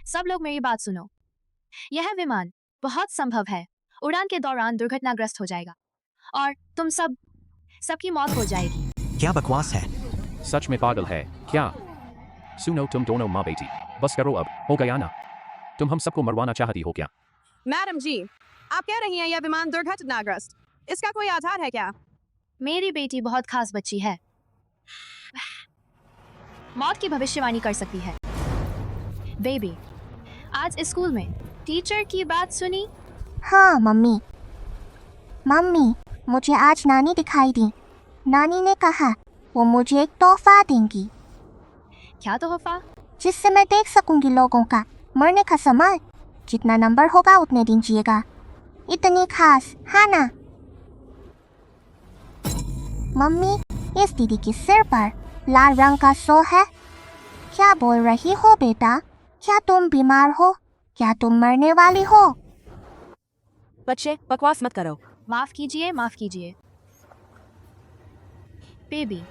सब लोग मेरी बात सुनो। यह विमान बहुत संभव है उड़ान के दौरान दुर्घटनाग्रस्त हो जाएगा और तुम सबकी मौत हो जाएगी। क्या बकवास है? सच में पागल है क्या? सुनो तुम दोनों माँ बेटी, बस करो अब, हो गया ना? तुम हम सबको मरवाना चाहती हो क्या? मैडम जी, आप कह रही हैं यह विमान दुर्घटनाग्रस्त, इसका कोई आधार है क्या? मेरी बेटी बहुत खास बच्ची है, मौत की भविष्यवाणी कर सकती है। बेबी, आज स्कूल में टीचर की बात सुनी? हाँ मम्मी। मम्मी, मुझे आज नानी दिखाई दी। नानी ने कहा वो मुझे एक तोहफा देंगी क्या तोहफा? जिससे मैं देख सकूंगी लोगों का मरने का समय। जितना नंबर होगा उतने दिन जिएगा। इतनी खास, है ना? मम्मी, इस दीदी के सिर पर लाल रंग का सो है। क्या बोल रही हो बेटा? क्या तुम बीमार हो? क्या तुम मरने वाली हो? बच्चे, बकवास मत करो। माफ कीजिए, माफ कीजिए। बेबी,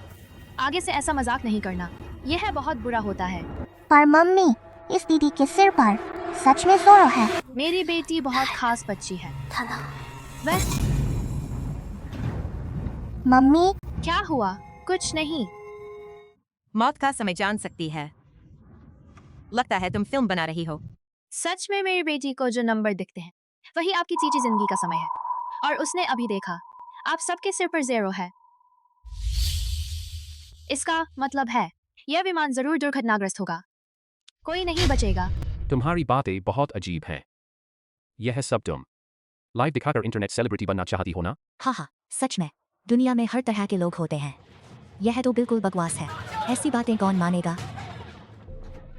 आगे से ऐसा मजाक नहीं करना, यह बहुत बुरा होता है। पर मम्मी, इस दीदी के सिर पर सच में जोर है। मेरी बेटी बहुत खास बच्ची है। वह मम्मी, क्या हुआ? कुछ नहीं। मौत का समय जान सकती है। लगता है तुम फिल्म बना रही हो। सच में मेरी बेटी को जो नंबर दिखते हैं वही आपकी चीची जिंदगी का समय है, और उसने अभी देखा आप सबके सिर पर 0 है। इसका मतलब है यह विमान जरूर दुर्घटनाग्रस्त होगा, कोई नहीं बचेगा। तुम्हारी बातें बहुत अजीब हैं। यह सब तुम लाइव दिखाकर इंटरनेट सेलिब्रिटी बनना चाहती हो ना? हाँ हाँ, सच में दुनिया में हर तरह के लोग होते हैं। यह तो बिल्कुल बकवास है। ऐसी बातें कौन मानेगा?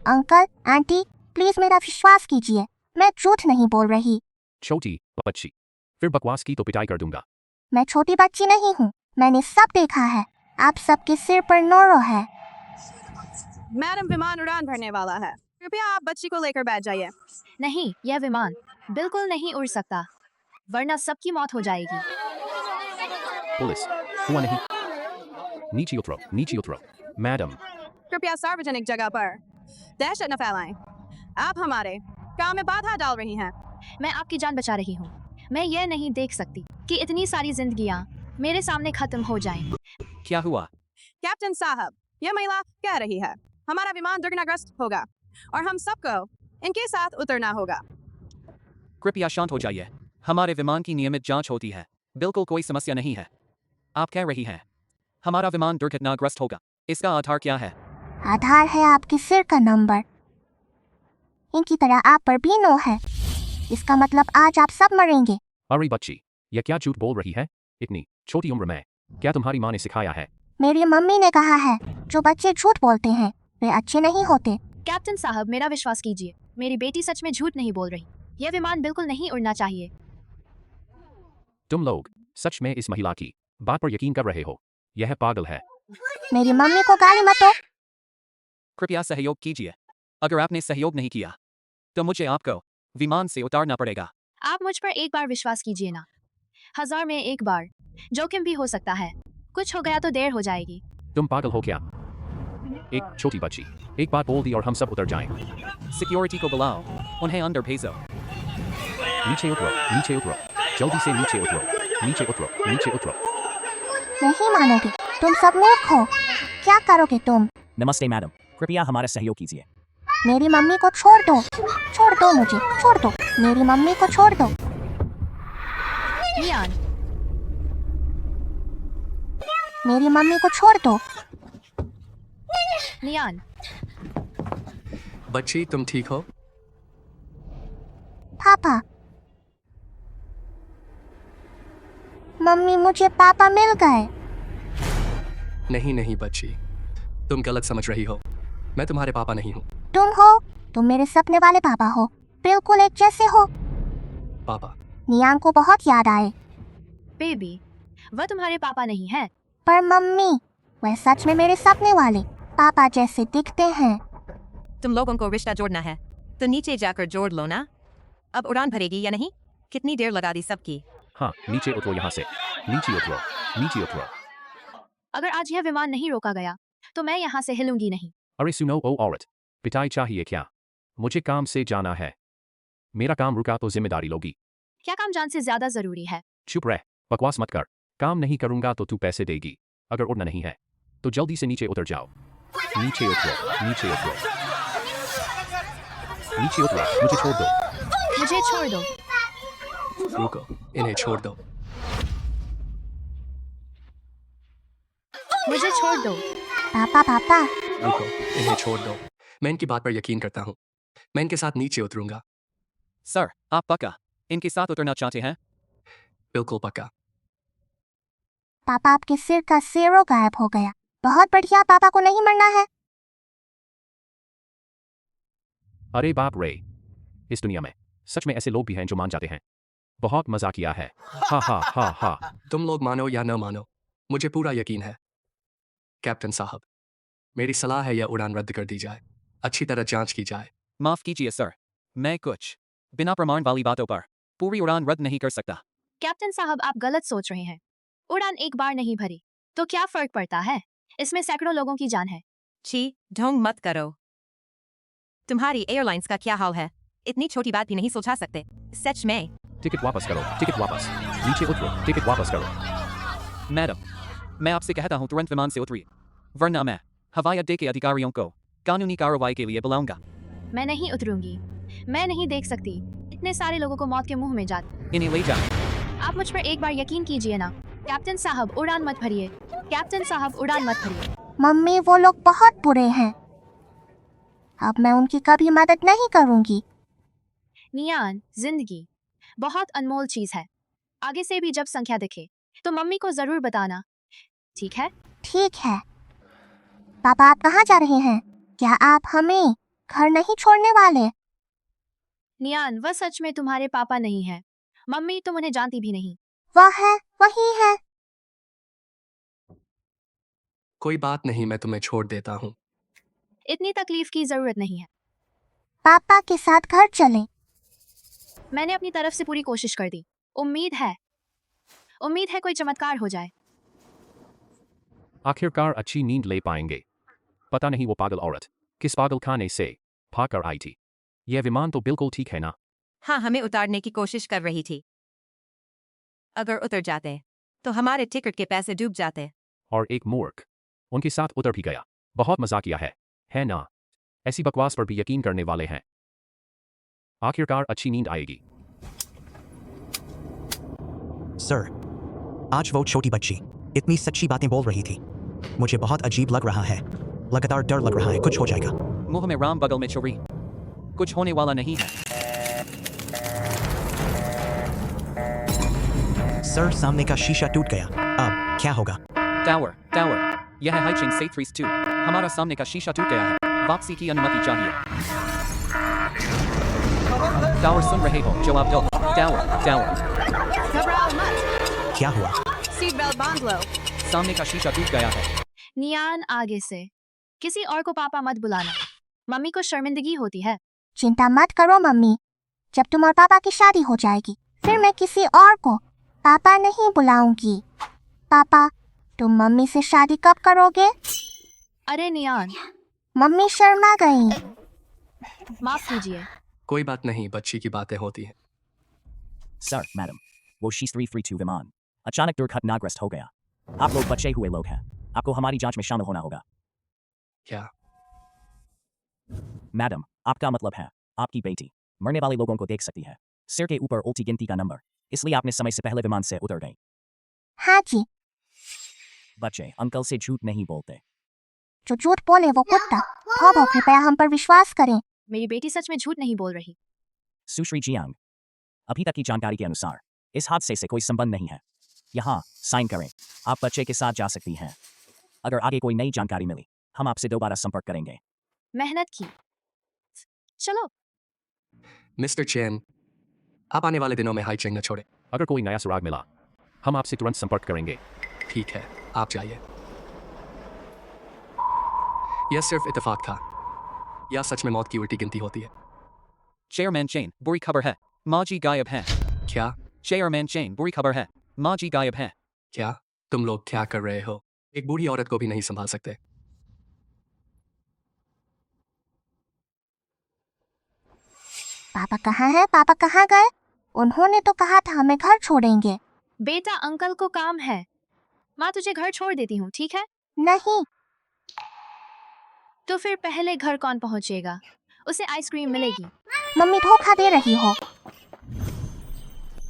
अंकल, आंटी, प्लीज मेरा विश्वास कीजिए, मैं झूठ नहीं बोल रही। छोटी बच्ची, फिर बकवास की तो पिटाई कर दूंगा। मैं छोटी बच्ची नहीं हूँ, मैंने सब देखा है। आप सबके सिर पर नोरो है। मैडम, विमान उड़ान भरने वाला है, कृपया आप बच्ची को लेकर बैठ जाइए। नहीं, यह विमान बिल्कुल नहीं उड़ सकता, वरना सबकी मौत हो जाएगी। पुलिस, हुआ नहीं। नीचे उतरो, नीचे उतरो। मैडम, कृपया सार्वजनिक जगह पर दहशत न फैलाएं। आप हमारे काम में बाधा डाल रही हैं। मैं आपकी जान बचा रही हूँ। मैं यह नहीं देख सकती कि इतनी सारी जिंदगियाँ मेरे सामने खत्म हो जाएं। क्या हुआ? कैप्टन साहब, यह महिला कह रही है हमारा विमान दुर्घटनाग्रस्त होगा और हम सबको इनके साथ उतरना होगा। कृपया शांत हो जाइए। हमारे विमान की नियमित जांच होती है, बिल्कुल कोई समस्या नहीं है। आप कह रही हैं हमारा विमान दुर्घटनाग्रस्त होगा, इसका आधार क्या है? आधार है आपके सिर का नंबर। इनकी तरह आप पर भी 9 है। इसका मतलब आज आप सब मरेंगे। अरे बच्ची, यह क्या झूठ बोल रही है इतनी छोटी उम्र में? क्या तुम्हारी माँ ने सिखाया है? मेरी मम्मी ने कहा है जो बच्चे झूठ बोलते हैं वे अच्छे नहीं होते। कैप्टन साहब, मेरा विश्वास कीजिए, मेरी बेटी सच में झूठ नहीं बोल रही। यह विमान बिल्कुल नहीं उड़ना चाहिए। तुम लोग सच में इस महिला की बात पर यकीन कर रहे हो? यह पागल है। मेरी मम्मी को गाली मत दो। कृपया सहयोग कीजिए। अगर आपने सहयोग नहीं किया तो मुझे आपको विमान से उतारना पड़ेगा। आप मुझ पर एक बार विश्वास कीजिए ना, 1000 में एक बार। जोखिम भी हो सकता है, कुछ हो गया तो देर हो जाएगी। तुम पागल हो क्या? एक छोटी बच्ची एक बात बोल दी और हम सब उतर जाएं। सिक्योरिटी को बुलाओ, उन्हें अंदर भेजो। नीचे उतरो, नीचे उतरो, जल्दी से नीचे उतरो, नीचे उतरो, नीचे उतरो। नहीं मानोगे, तुम सब मूर्ख हो। क्या करोगे तुम? नमस्ते मैडम, कृपया हमारा सहयोग कीजिए। मेरी मम्मी को छोड़ दो। छोड़ दो मुझे, छोड़ दो। मेरी मम्मी को छोड़ दो। लियान, मेरी मम्मी को छोड़ दो। लियान, बच्ची, तुम ठीक हो? पापा, मम्मी, मुझे पापा मिल गए। नहीं नहीं बच्ची, तुम गलत समझ रही हो। मैं तुम्हारे पापा नहीं हूँ। तुम हो, तुम मेरे सपने वाले पापा हो, बिल्कुल एक जैसे हो। पापा? नियांग को बहुत याद आए। बेबी, वह तुम्हारे पापा नहीं है। पर मम्मी, वह सच में मेरे सपने वाले पापा जैसे दिखते हैं। तुम लोगों को रिश्ता जोड़ना है तो नीचे जाकर जोड़ लो ना। अब उड़ान भरेगी या नहीं? कितनी देर लगा दी सबकी? हाँ, नीचे उतरो यहाँ से, नीचे उतरो, नीचे उतरो। अगर आज यह विमान नहीं रोका गया तो मैं यहाँ से हिलूंगी नहीं। अरे सुनो ओ औरत, पिटाई चाहिए क्या? मुझे काम से जाना है। मेरा काम रुका तो जिम्मेदारी लोगी। क्या काम जान से ज्यादा जरूरी है? चुप रह, बकवास मत कर। काम नहीं करूंगा तो तू पैसे देगी। अगर उड़ना नहीं है तो जल्दी से नीचे उतर जाओ। नीचे उतरो, नीचे उतरो, नीचे उतरो, मुझे छोड़ दो। मुझे छोड़ दो। रुको, इन्हें छोड़ दो। मुझे छोड़ दो। पापा पापा, रुको, इन्हें छोड़ दो। मैं इनकी बात पर यकीन करता हूँ। मैं इनके साथ नीचे उतरूंगा। सर, आप पक्का इनके साथ उतरना चाहते हैं? बिल्कुल पक्का। पापा आपके सिर का सेरो गायब हो गया। बहुत बढ़िया, पापा को नहीं मरना है। अरे बाप रे, इस दुनिया में सच में ऐसे लोग भी हैं जो मान जाते हैं। बहुत मजा किया है। हा हा हा हा। तुम लोग मानो या न मानो, मुझे पूरा यकीन है। कैप्टन साहब, मेरी सलाह है यह उड़ान रद्द कर दी जाए। अच्छी तरह जांच की जाए। माफ कीजिए सर, मैं कुछ बिना प्रमाण वाली बातों पर पूरी उड़ान रद्द नहीं कर सकता। कैप्टन साहब, आप गलत सोच रहे हैं। उड़ान एक बार नहीं भरी तो क्या फर्क पड़ता है? इसमें सैकड़ों लोगों की जान है। छी, ढोंग मत करो। तुम्हारी एयरलाइंस का क्या हाल है? इतनी छोटी बात भी नहीं सुलझा सकते। सच में। टिकट वापस करो, टिकट वापस। नीचे उतरो, टिकट वापस करो। मैडम, मैं आपसे कहता हूँ तुरंत विमान से उतरिए, वरना मैं हवाई अड्डे के अधिकारियों को कानूनी कार्रवाई के लिए बुलाऊंगा। मैं नहीं उतरूंगी। मैं नहीं देख सकती इतने सारे लोगों को मौत के मुंह में जाते। इन्हें ले जाओ। आप मुझ पर एक बार यकीन कीजिए ना। कैप्टन साहब, उड़ान मत भरिए। कैप्टन साहब, उड़ान मत भरिए। मम्मी, वो लोग बहुत बुरे हैं। अब मैं उनकी कभी मदद नहीं करूंगी। नियान, जिंदगी बहुत अनमोल चीज है। आगे से भी जब संख्या दिखे तो मम्मी को जरूर बताना, ठीक है? ठीक है। पापा, आप कहाँ जा रहे हैं? क्या आप हमें घर नहीं छोड़ने वाले? नियान, वह सच में तुम्हारे पापा नहीं है। मम्मी, तुम उन्हें जानती भी नहीं। वह है, वही है। कोई बात नहीं, मैं तुम्हें छोड़ देता हूँ। इतनी तकलीफ की जरूरत नहीं है। पापा के साथ घर चलें। मैंने अपनी तरफ से पूरी कोशिश कर दी। उम्मीद है कोई चमत्कार हो जाए। आखिरकार अच्छी नींद ले पाएंगे। पता नहीं वो पागल औरत किस पागल खाने से भाग कर आई थी। यह विमान तो बिल्कुल ठीक है ना? हाँ, हमें उतारने की कोशिश कर रही थी। अगर उतर जाते तो हमारे टिकट के पैसे डूब जाते। और एक मूर्ख उनके साथ उतर भी गया। बहुत मजा किया है ना? ऐसी बकवास पर भी यकीन करने वाले हैं। आखिरकार अच्छी नींद आएगी। सर, आज वो छोटी बच्ची इतनी सच्ची बातें बोल रही थी। मुझे बहुत अजीब लग रहा है। लगातार डर लग रहा है कुछ हो जाएगा। मुंह में राम, बगल में छुरी। कुछ होने वाला नहीं है। सर, सामने का शीशा टूट गया। अब क्या होगा? टावर, यह है हाइचिंग से 32। हमारा सामने का शीशा टूट गया है। वापसी की अनुमति चाहिए। टावर, सुन रहे हो? जवाब दो। टावर। घबराओ मत। क्या हुआ? सीट बेल्ट बांध लो। सामने का शीशा टूट गया है। नियान, आगे से किसी और को पापा मत बुलाना। मम्मी को शर्मिंदगी होती है। चिंता मत करो मम्मी। जब तुम और पापा की शादी हो जाएगी फिर मैं किसी और को पापा नहीं बुलाऊंगी। पापा, तुम मम्मी से शादी कब करोगे? अरे नियान, मम्मी शर्मा गई। माफ कीजिए। कोई बात नहीं, बच्ची की बातें होती हैं। सर, मैडम, वो शीश 332 विमान अचानक दुर्घटनाग्रस्त हो गया। आप लोग बचे हुए लोग हैं। आपको हमारी जांच में शामिल होना होगा। क्या? मैडम, आपका मतलब है आपकी बेटी मरने वाले लोगों को देख सकती है। सिर के ऊपर उल्टी गिनती का नंबर, इसलिए आपने समय से पहले विमान से उतर गई। हाँ जी। बच्चे अंकल से झूठ नहीं बोलते। जो झूठ बोले वो कुत्ता। भाभो, कृपया हम पर विश्वास करें। मेरी बेटी सच में झूठ नहीं बोल रही। सुश्री जियांग, अभी तक की जानकारी के अनुसार इस हादसे से कोई संबंध नहीं है। यहाँ साइन करें। आप बच्चे के साथ जा सकती हैं। अगर आगे कोई नई जानकारी मिली हम आपसे दोबारा संपर्क करेंगे। मेहनत की। चलो। मिस्टर चैन, आप आने वाले दिनों में हाइचिंग न छोड़े। अगर कोई नया सुराग मिला हम आपसे तुरंत संपर्क करेंगे। ठीक है, आप जाइए। यह सिर्फ इत्तेफाक था या सच में मौत की उल्टी गिनती होती है? चेयरमैन चेन, बुरी खबर है। माँ जी गायब हैं। क्या? चेयरमैन चेन, बुरी खबर है। माँ जी गायब हैं। क्या तुम लोग क्या कर रहे हो? एक बूढ़ी औरत को भी नहीं संभाल सकते। पापा कहाँ है? पापा कहाँ गए? उन्होंने तो कहा था हमें घर छोड़ेंगे। बेटा अंकल को काम है, माँ तुझे घर छोड़ देती हूँ, ठीक है? नहीं, तो फिर पहले घर कौन पहुँचेगा? उसे आइसक्रीम मिलेगी। मम्मी धोखा दे रही हो।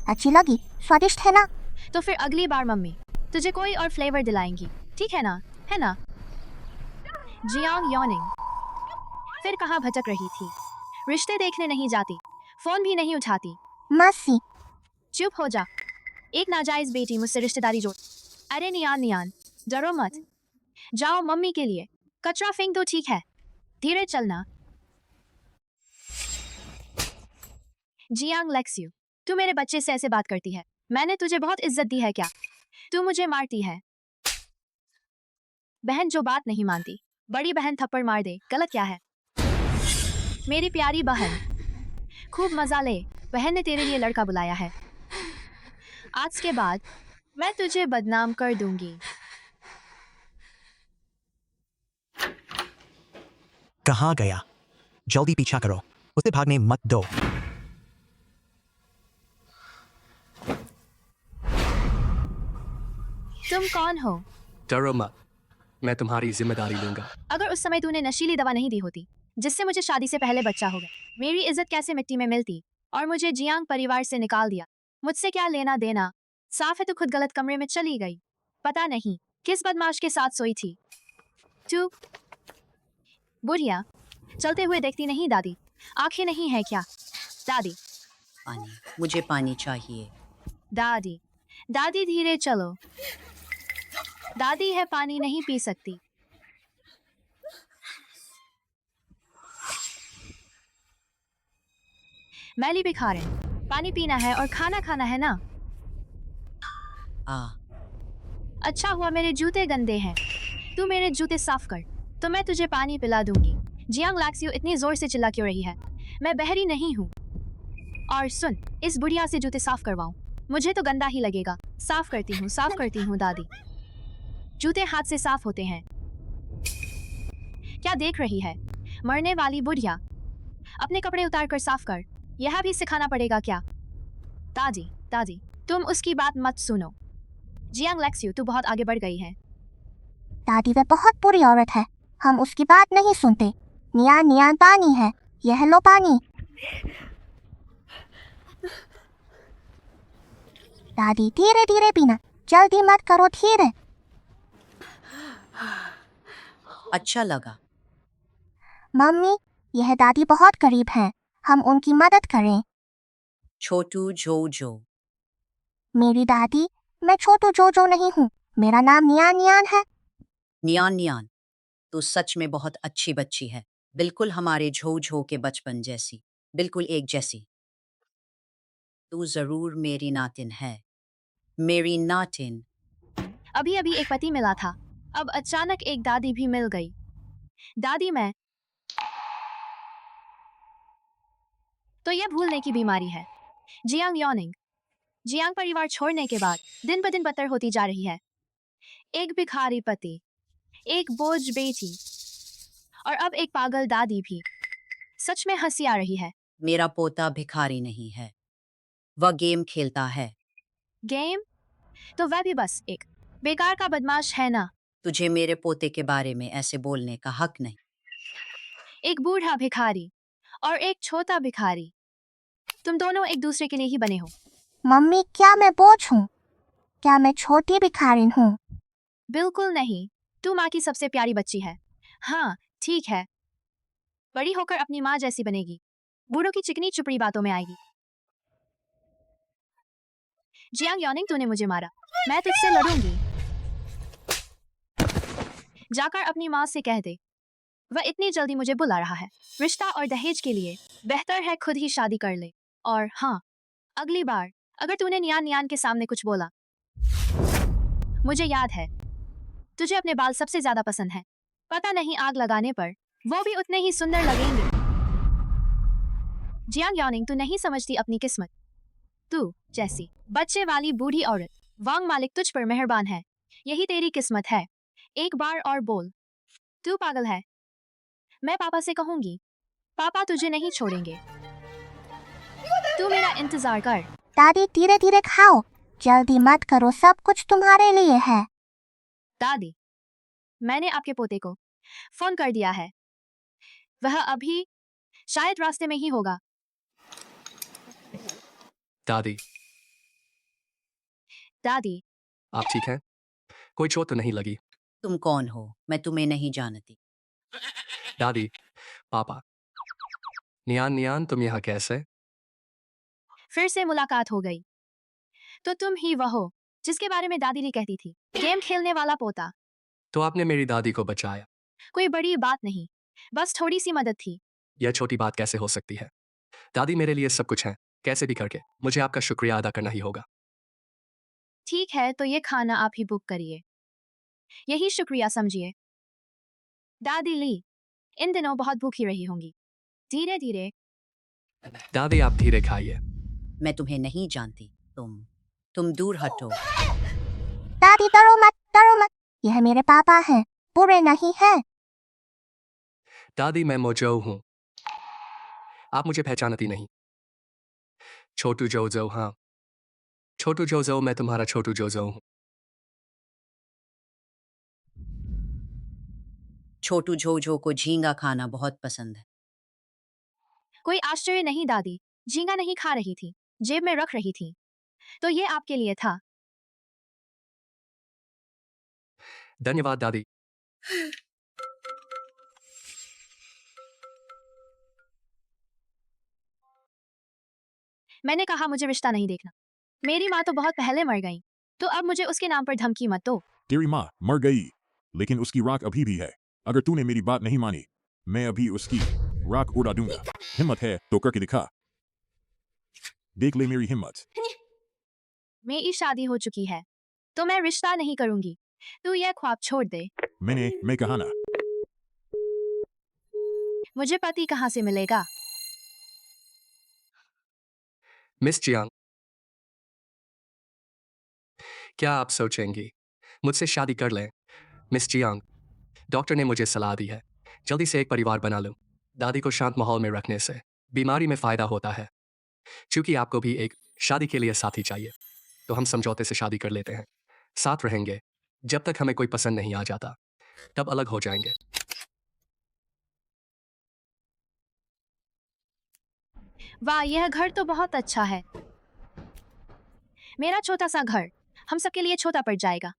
अच्छी लगी, स्वादिष्ट है ना? तो फिर अगली बार मम्मी तुझे कोई और फ्लेवर दिलाएंगी, ठीक है ना? है ना? जियांग यॉनिंग फिर कहाँ भटक रही थी? रिश्ते देखने नहीं जाती, फोन भी नहीं उठाती। मासी, चुप हो जा, एक नाजायज बेटी मुझसे रिश्तेदारी जोड़। अरे नियान नियान, डरो मत, जाओ मम्मी के लिए कचरा फेंक दो, ठीक है? धीरे चलना। जियांग लेक्स्यू, तू मेरे बच्चे से ऐसे बात करती है? मैंने तुझे बहुत इज्जत दी है क्या? तू मुझे मारती है। बहन जो बात नहीं मानती, बड़ी बहन थप्पड़ मार दे, गलत क्या है? मेरी प्यारी बहन, खूब मजा ले, बहन ने तेरे लिए लड़का बुलाया है। आज के बाद मैं तुझे बदनाम कर दूंगी। कहाँ गया? जल्दी पीछा करो, उसे भागने मत दो। तुम कौन हो? डरो मत, मैं तुम्हारी जिम्मेदारी लूंगा। अगर उस समय तूने नशीली दवा नहीं दी होती जिससे मुझे शादी से पहले बच्चा हो गया, मेरी इज्जत कैसे मिट्टी में मिलती और मुझे जियांग परिवार से निकाल दिया। मुझसे क्या लेना देना? साफ है तू खुद गलत कमरे में चली गई, पता नहीं किस बदमाश के साथ सोई थी तू। बुढ़िया चलते हुए देखती नहीं दादी, आंखें नहीं है क्या? दादी पानी, मुझे पानी चाहिए। दादी दादी धीरे चलो, दादी है पानी नहीं पी सकती। मैली भिखारी, पानी पीना है और खाना खाना है ना? अच्छा हुआ मेरे जूते गंदे हैं, तू मेरे जूते साफ कर तो मैं तुझे पानी पिला दूंगी। जियांग लैक्सियो इतनी जोर से चिल्ला क्यों रही है? मैं बहरी नहीं हूँ। और सुन, इस बुढ़िया से जूते साफ करवाऊं? मुझे तो गंदा ही लगेगा। साफ करती हूँ दादी। जूते हाथ से साफ होते हैं। क्या देख रही है? मरने वाली बुढ़िया, अपने कपड़े उतार कर साफ कर। यह भी सिखाना पड़ेगा क्या? दादी दादी तुम उसकी बात मत सुनो। जियांग लैक्सियो तू बहुत आगे बढ़ गई है। दादी वह बहुत बुरी औरत है, हम उसकी बात नहीं सुनते। नियान नियान पानी है, यह लो पानी। दादी धीरे धीरे पीना, जल्दी मत करो, धीरे। अच्छा लगा। मम्मी, यह दादी बहुत गरीब हैं, हम उनकी मदद करें। छोटू जोजो। मेरी दादी, मैं छोटू जोजो नहीं हूँ, मेरा नाम नियान नियान है। नियान नियान, तू सच में बहुत अच्छी बच्ची है, बिल्कुल हमारे झो के बचपन जैसी, बिल्कुल एक जैसी। तू जरूर मेरी नातिन है, मेरी नातिन। अभी अभी एक पति मिला था, अब अचानक एक दादी भी मिल गई। दादी मैं तो यह भूलने की बीमारी है। जियांग यॉनिंग, जियांग परिवार छोड़ने के बाद दिन ब दिन बदतर होती जा रही है। एक भिखारी पति, एक बोझ बेटी और अब एक पागल दादी भी। सच में हंसी आ रही है। मेरा पोता भिखारी नहीं है, वह गेम खेलता है। गेम? तो वह भी बस एक बेकार का बदमाश है ना? तुझे मेरे पोते के बारे में ऐसे बोलने का हक नहीं। एक बूढ़ा भिखारी और एक छोटा भिखारी, तुम दोनों एक दूसरे के लिए ही बने हो। मम्मी, क्या मैं बोझ हूँ? क्या मैं छोटी भिखारिन हूँ? बिल्कुल नहीं, तू माँ की सबसे प्यारी बच्ची है। हाँ ठीक है, बड़ी होकर अपनी माँ जैसी बनेगी, बूढ़ों की चिकनी चुपड़ी बातों में आएगी। जियांग यॉनिंग तूने मुझे मारा, मैं तुझसे लड़ूंगी। जाकर अपनी माँ से कह दे, वह इतनी जल्दी मुझे बुला रहा है। रिश्ता और दहेज के लिए बेहतर है खुद ही शादी कर ले। और हाँ, अगली बार अगर तूने नियान नियान के सामने कुछ बोला, मुझे याद है तुझे अपने बाल सबसे ज्यादा पसंद है, पता नहीं आग लगाने पर वो भी उतने ही सुंदर लगेंगे। जियांग यॉनिंग तू नहीं समझती अपनी किस्मत, तू जैसी बच्चे वाली बूढ़ी औरत। वांग मालिक तुझ पर मेहरबान है, यही तेरी किस्मत है। एक बार और बोल, तू पागल है। मैं पापा से कहूंगी, पापा तुझे नहीं छोड़ेंगे। तू मेरा इंतजार कर। दादी धीरे धीरे खाओ, जल्दी मत करो, सब कुछ तुम्हारे लिए है। दादी, मैंने आपके पोते को फोन कर दिया है, वह अभी शायद रास्ते में ही होगा। दादी, दादी, आप ठीक हैं? कोई चोट तो नहीं लगी? तुम कौन हो? मैं तुम्हें नहीं जानती। दादी, पापा, नियान नियान, तुम यहाँ कैसे? फिर से मुलाकात हो गई। तो तुम ही वह हो जिसके बारे में दादी ने कहती थी, गेम खेलने वाला पोता। तो आपने मेरी दादी को बचाया। कोई बड़ी बात नहीं, बस थोड़ी सी मदद थी। यह छोटी बात कैसे हो सकती है? दादी मेरे लिए सब कुछ है, कैसे भी करके मुझे आपका शुक्रिया अदा करना ही होगा। ठीक है, तो ये खाना आप ही बुक करिए, यही शुक्रिया समझिए। दादी ली इन दिनों बहुत भूखी रही होंगी। धीरे धीरे। दादी, आप धीरे खाइए। मैं तुम्हें नहीं जानती। तुम दूर हटो। दादी डरो मत, डरो मत, यह मेरे पापा हैं, बुरे नहीं हैं। दादी, मैं मोजो हूँ, आप मुझे पहचानती नहीं। छोटू जोजो, हाँ छोटू जोजो, मैं तुम्हारा छोटू जोजो हूँ। छोटू जोजो को झींगा खाना बहुत पसंद है। कोई आश्चर्य नहीं दादी, झींगा नहीं खा रही थी, जेब में रख रही थी। तो ये आपके लिए था। धन्यवाद दादी। मैंने कहा मुझे रिश्ता नहीं देखना। मेरी माँ तो बहुत पहले मर गई, तो अब मुझे उसके नाम पर धमकी मत दो। तेरी माँ मर गई, लेकिन उसकी राख अभी भी है। अगर तूने मेरी बात नहीं मानी, मैं अभी उसकी राख उड़ा दूंगा। हिम्मत है तो करके दिखा, देख ले मेरी हिम्मत। मेरी शादी हो चुकी है, तो मैं रिश्ता नहीं करूंगी। तू यह ख्वाब छोड़ दे। मैं कहा ना। मुझे पति कहाँ से मिलेगा? मिस चियांग, क्या आप सोचेंगी मुझसे शादी कर लें? मिस चियांग, डॉक्टर ने मुझे सलाह दी है, जल्दी से एक परिवार बना लूं। दादी को शांत माहौल में रखने से बीमारी में फायदा होता है। क्योंकि आपको भी एक शादी के लिए साथी चाहिए, तो हम समझौते से शादी कर लेते हैं। साथ रहेंगे जब तक हमें कोई पसंद नहीं आ जाता, तब अलग हो जाएंगे। वाह, यह घर तो बहुत अच्छा है। मेरा छोटा सा घर हम सबके लिए छोटा पड़ जाएगा।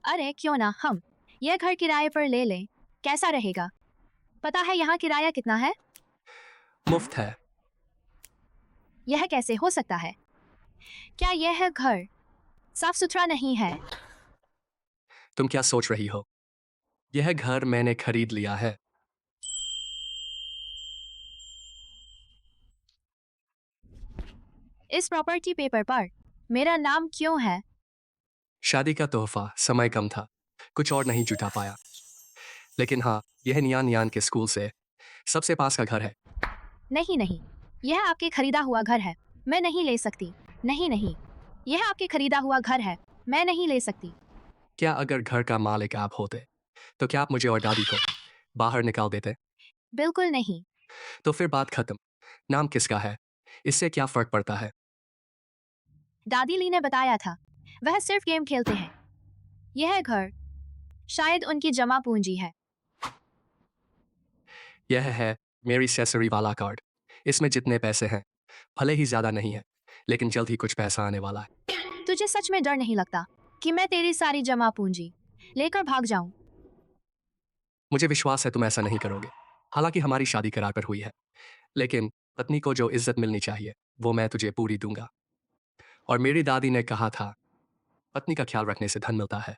अरे क्यों ना हम यह घर किराए पर ले लें, कैसा रहेगा? पता है यहाँ किराया कितना है? मुफ्त है। यह कैसे हो सकता है? क्या यह घर साफ सुथरा नहीं है? तुम क्या सोच रही हो? यह घर मैंने खरीद लिया है। इस प्रॉपर्टी पेपर पर मेरा नाम क्यों है? शादी का तोहफा, समय कम था, कुछ और नहीं जुटा पाया। लेकिन हाँ, यह नियान नियान के स्कूल से सबसे पास का घर है। नहीं नहीं, यह आपके खरीदा हुआ घर है, मैं नहीं ले सकती। नहीं नहीं, यह आपके खरीदा हुआ घर है, मैं नहीं ले सकती। क्या अगर घर का मालिक आप होते, तो क्या आप मुझे और दादी को बाहर निकाल देते? बिल्कुल नहीं। तो फिर बात खत्म। नाम किसका है, इससे क्या फर्क पड़ता है? दादी ली ने बताया था, वह सिर्फ गेम खेलते हैं। यह घर शायद उनकी जमा पूंजी है। यह है मेरी सैसरी वाला कार्ड। इसमें जितने पैसे हैं, भले ही ज्यादा नहीं है, लेकिन जल्द ही कुछ पैसा आने वाला है। तुझे सच में डर नहीं लगता कि मैं तेरी सारी जमा पूंजी लेकर भाग जाऊं? मुझे विश्वास है तुम ऐसा नहीं करोगे। हालांकि हमारी शादी करार पर हुई है, लेकिन पत्नी को जो इज्जत मिलनी चाहिए वो मैं तुझे पूरी दूंगा। और मेरी दादी ने कहा था, पत्नी का ख्याल रखने से धन मिलता है।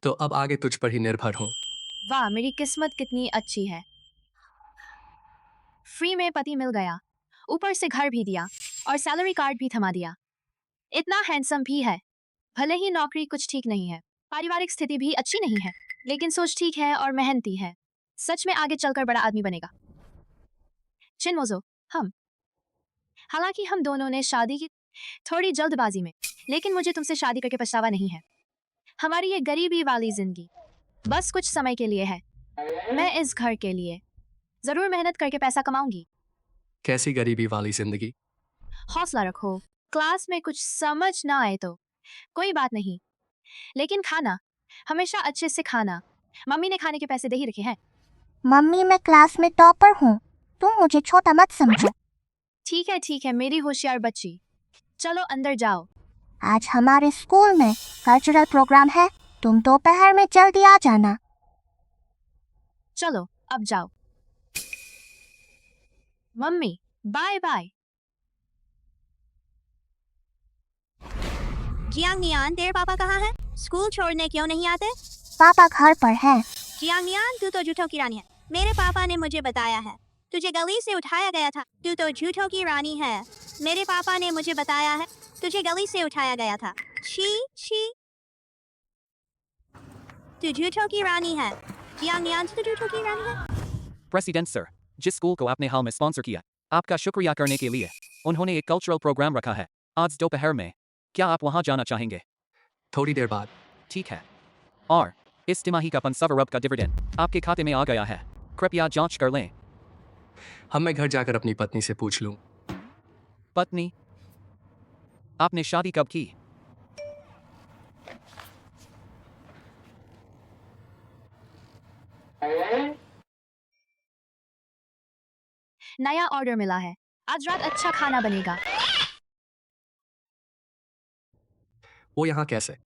तो अब आगे तुझ पर ही निर्भर हूँ। वाह, मेरी किस्मत कितनी अच्छी है। फ्री में पति मिल गया, ऊपर से घर भी दिया और सैलरी कार्ड भी थमा दिया। इतना हैंडसम भी है। भले ही नौकरी कुछ ठीक नहीं है, पारिवारिक स्थिति भी अच्छी नहीं है, लेकिन सोच ठीक है और मेहनती है। सच में आगे चलकर बड़ा आदमी बनेगा। चिनमोजो, हालांकि हम दोनों ने शादी की थोड़ी जल्दबाजी में, लेकिन मुझे तुमसे शादी करके पछतावा नहीं है। हमारी ये गरीबी वाली जिंदगी बस कुछ समय के लिए है। मैं इस घर के लिए जरूर मेहनत करके पैसा कमाऊंगी। कैसी गरीबी वाली जिंदगी? हौसला रखो। क्लास में कुछ समझ ना आए तो कोई बात नहीं, लेकिन खाना हमेशा अच्छे से खाना। मम्मी ने खाने के पैसे दे ही रखे हैं। मम्मी मैं क्लास में टॉपर हूँ, तुम मुझे छोटा मत समझो। ठीक है मेरी होशियार बच्ची, चलो अंदर जाओ। आज हमारे स्कूल में कल्चरल प्रोग्राम है, तुम दोपहर में जल्दी आ जाना। चलो अब जाओ। Mummy bye bye. Jiang Nian, तेरे पापा कहाँ हैं? स्कूल छोड़ने क्यों नहीं आते? पापा घर पर हैं। जियांग नियान, तू तो झूठों की रानी है। मेरे पापा ने मुझे बताया है, तुझे गली से उठाया गया था। तू तो झूठों की रानी है। मेरे पापा ने मुझे बताया है, तुझे गली से उठाया गया था। छी छी, तू झूठों की रानी है। जियांग नियान, तू झूठों की रानी है। प्रेसिडेंट सर, जिस स्कूल को आपने हाल में स्पॉन्सर किया, आपका शुक्रिया करने के लिए उन्होंने एक कल्चरल प्रोग्राम रखा है आज दोपहर में। क्या आप वहां जाना चाहेंगे? थोड़ी देर बाद। ठीक है। और इस तिमाही का 500 अरब का डिविडेंड आपके खाते में आ गया है। कृपया जांच कर लें। हम मैं घर जाकर अपनी पत्नी से पूछ लूं। पत्नी? आपने शादी कब की? नया ऑर्डर मिला है, आज रात अच्छा खाना बनेगा। वो यहाँ कैसे?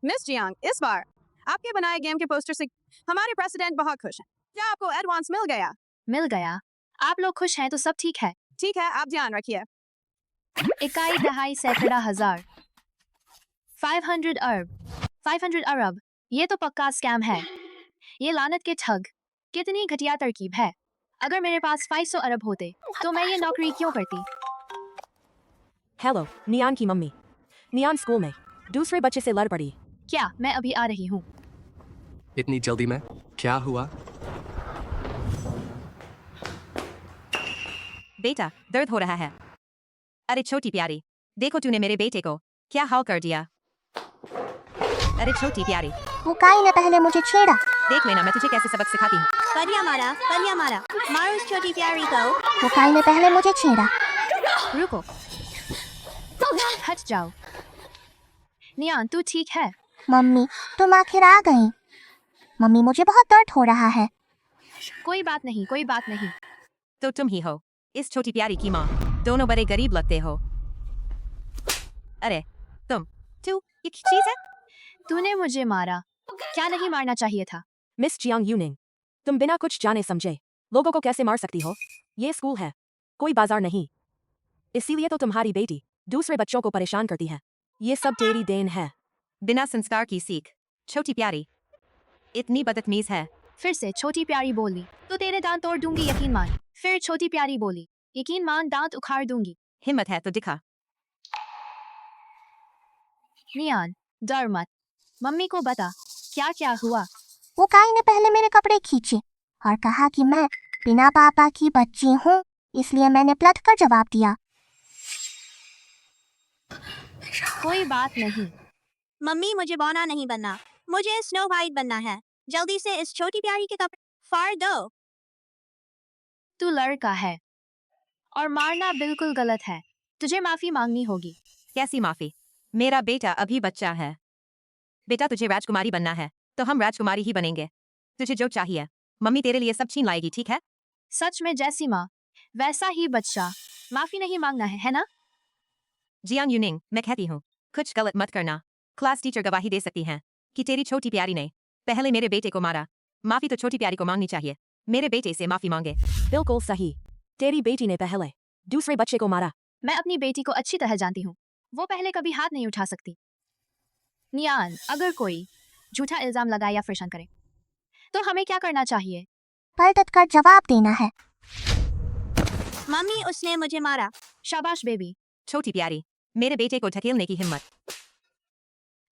मिस जियांग, इस बार आपके बनाए गेम के पोस्टर से हमारे प्रेसिडेंट बहुत खुश हैं। क्या आपको एडवांस मिल गया? मिल गया। आप लोग खुश हैं तो सब ठीक है। ठीक है, आप ध्यान रखिए। इकाई दहाई सैकड़ा हजार, 500 अरब। ये तो पक्का स्कैम है। ये लानत के ठग, कितनी घटिया तरकीब है। अगर मेरे पास 500 अरब होते तो मैं ये नौकरी क्यों करती। हेलो, नियान की मम्मी। नियान स्कूल में दूसरे बच्चे से लड़ पड़ी। क्या? मैं अभी आ रही हूँ। इतनी जल्दी में? क्या हुआ? बेटा, दर्द हो रहा है। अरे छोटी प्यारी, देखो तूने मेरे बेटे को क्या हाल कर दिया। अरे छोटी प्यारी, वो काई ने पहले मुझे छेड़ा। देख लेना मैं तुझे कैसे सबक सिखाती हूँ। परिया मारा, मारो उस छोटी प्यारी को। वो काई ने पहले मुझे छेड़ा। रुको, हट जाओ। नियान, तू ठीक है? मम्मी, तुम आखिर आ गई। मम्मी, मुझे बहुत दर्द हो रहा है। कोई बात नहीं। तो तुम ही हो इस छोटी प्यारी की माँ। दोनों बड़े गरीब लगते हो। अरे तू ये चीज है? तूने मुझे मारा, क्या नहीं मारना चाहिए था? मिस जियांग यूनिंग, तुम बिना कुछ जाने समझे लोगों को कैसे मार सकती हो? ये स्कूल है, कोई बाजार नहीं। इसीलिए तो तुम्हारी बेटी दूसरे बच्चों को परेशान करती है। ये सब तेरी देन है। बिना संस्कार की सीख, छोटी प्यारी इतनी बदतमीज है। फिर से छोटी प्यारी बोली तो तेरे दांत तोड़ दूंगी, यकीन मान। फिर छोटी प्यारी बोली, यकीन मान दांत उखाड़ दूंगी। हिम्मत है तो दिखा। नियान, डर मत, मम्मी को बता क्या क्या हुआ। वो काई ने पहले मेरे कपड़े खींचे और कहा कि मैं बिना पापा की बच्ची हूँ, इसलिए मैंने पलट कर जवाब दिया। कोई बात नहीं। मम्मी, मुझे बौना नहीं बनना, मुझे स्नो वाइट बनना है। जल्दी से इस छोटी प्यारी के कपड़े फाड़ दो। तू लड़का है और मारना बिल्कुल गलत है। तुझे माफी मांगनी होगी। कैसी माफी? मेरा बेटा अभी बच्चा है। बेटा, तुझे राजकुमारी बनना है तो हम राजकुमारी ही बनेंगे। तुझे जो चाहिए मम्मी तेरे लिए सब छीन लाएगी, ठीक है? सच में जैसी माँ वैसा ही बच्चा। माफी नहीं मांगना है ना? जियांग यूनिंग, मैं कहती हूँ कुछ गलत मत करना। क्लास टीचर गवाही दे सकती हैं कि तेरी छोटी प्यारी ने पहले मेरे बेटे को मारा। माफी तो छोटी प्यारी को मांगनी चाहिए। मेरे बेटे से माफी मांगे। बिल्कुल सही, तेरी बेटी ने पहले दूसरे बच्चे को मारा। मैं अपनी बेटी को अच्छी तरह जानती हूँ, वो पहले कभी हाथ नहीं उठा सकती। नियान, अगर कोई झूठा इल्जाम लगाए या फिर करे तो हमें क्या करना चाहिए? पलट कर जवाब देना है। मम्मी, उसने मुझे मारा। शाबाश बेबी। छोटी प्यारी, मेरे बेटे को ढकेलने की हिम्मत।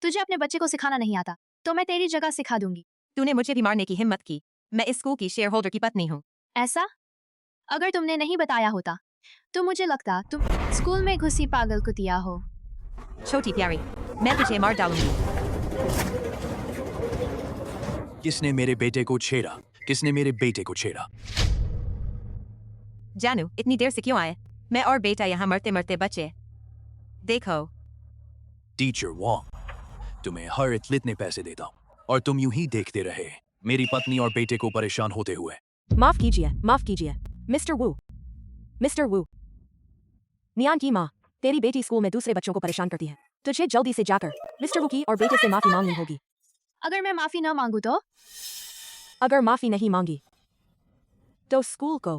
तुझे अपने बच्चे को सिखाना नहीं आता तो मैं तेरी जगह सिखा दूंगी। तूने मुझे भी मारने की हिम्मत की। मैं इस स्कूल की शेयर होल्डर की पत्नी हूँ। ऐसा? अगर तुमने नहीं बताया होता तो मुझे लगता तुम स्कूल में घुसी पागल कुतिया हो। छोटी प्यारी, मैं तुझे मार डालूंगी। किसने मेरे बेटे को छेड़ा? किसने मेरे बेटे को छेड़ा? जानू इतनी देर से क्यों आए? मैं और बेटा यहाँ मरते मरते बचे। देखो टीचर वॉन्ग, तुम्हें हर इतने पैसे देता हूँ और तुम यूं ही देखते रहे मेरी पत्नी और बेटे को परेशान होते हुए। माफ कीजिए मिस्टर वू। मिस्टर वू, नियान की माँ तेरी बेटी स्कूल में दूसरे बच्चों को परेशान करती है। तुझे जल्दी से जाकर मिस्टर वू की और बेटे से माफी मांगनी होगी। अगर मैं माफी न मांगू तो? अगर माफी नहीं मांगी तो स्कूल को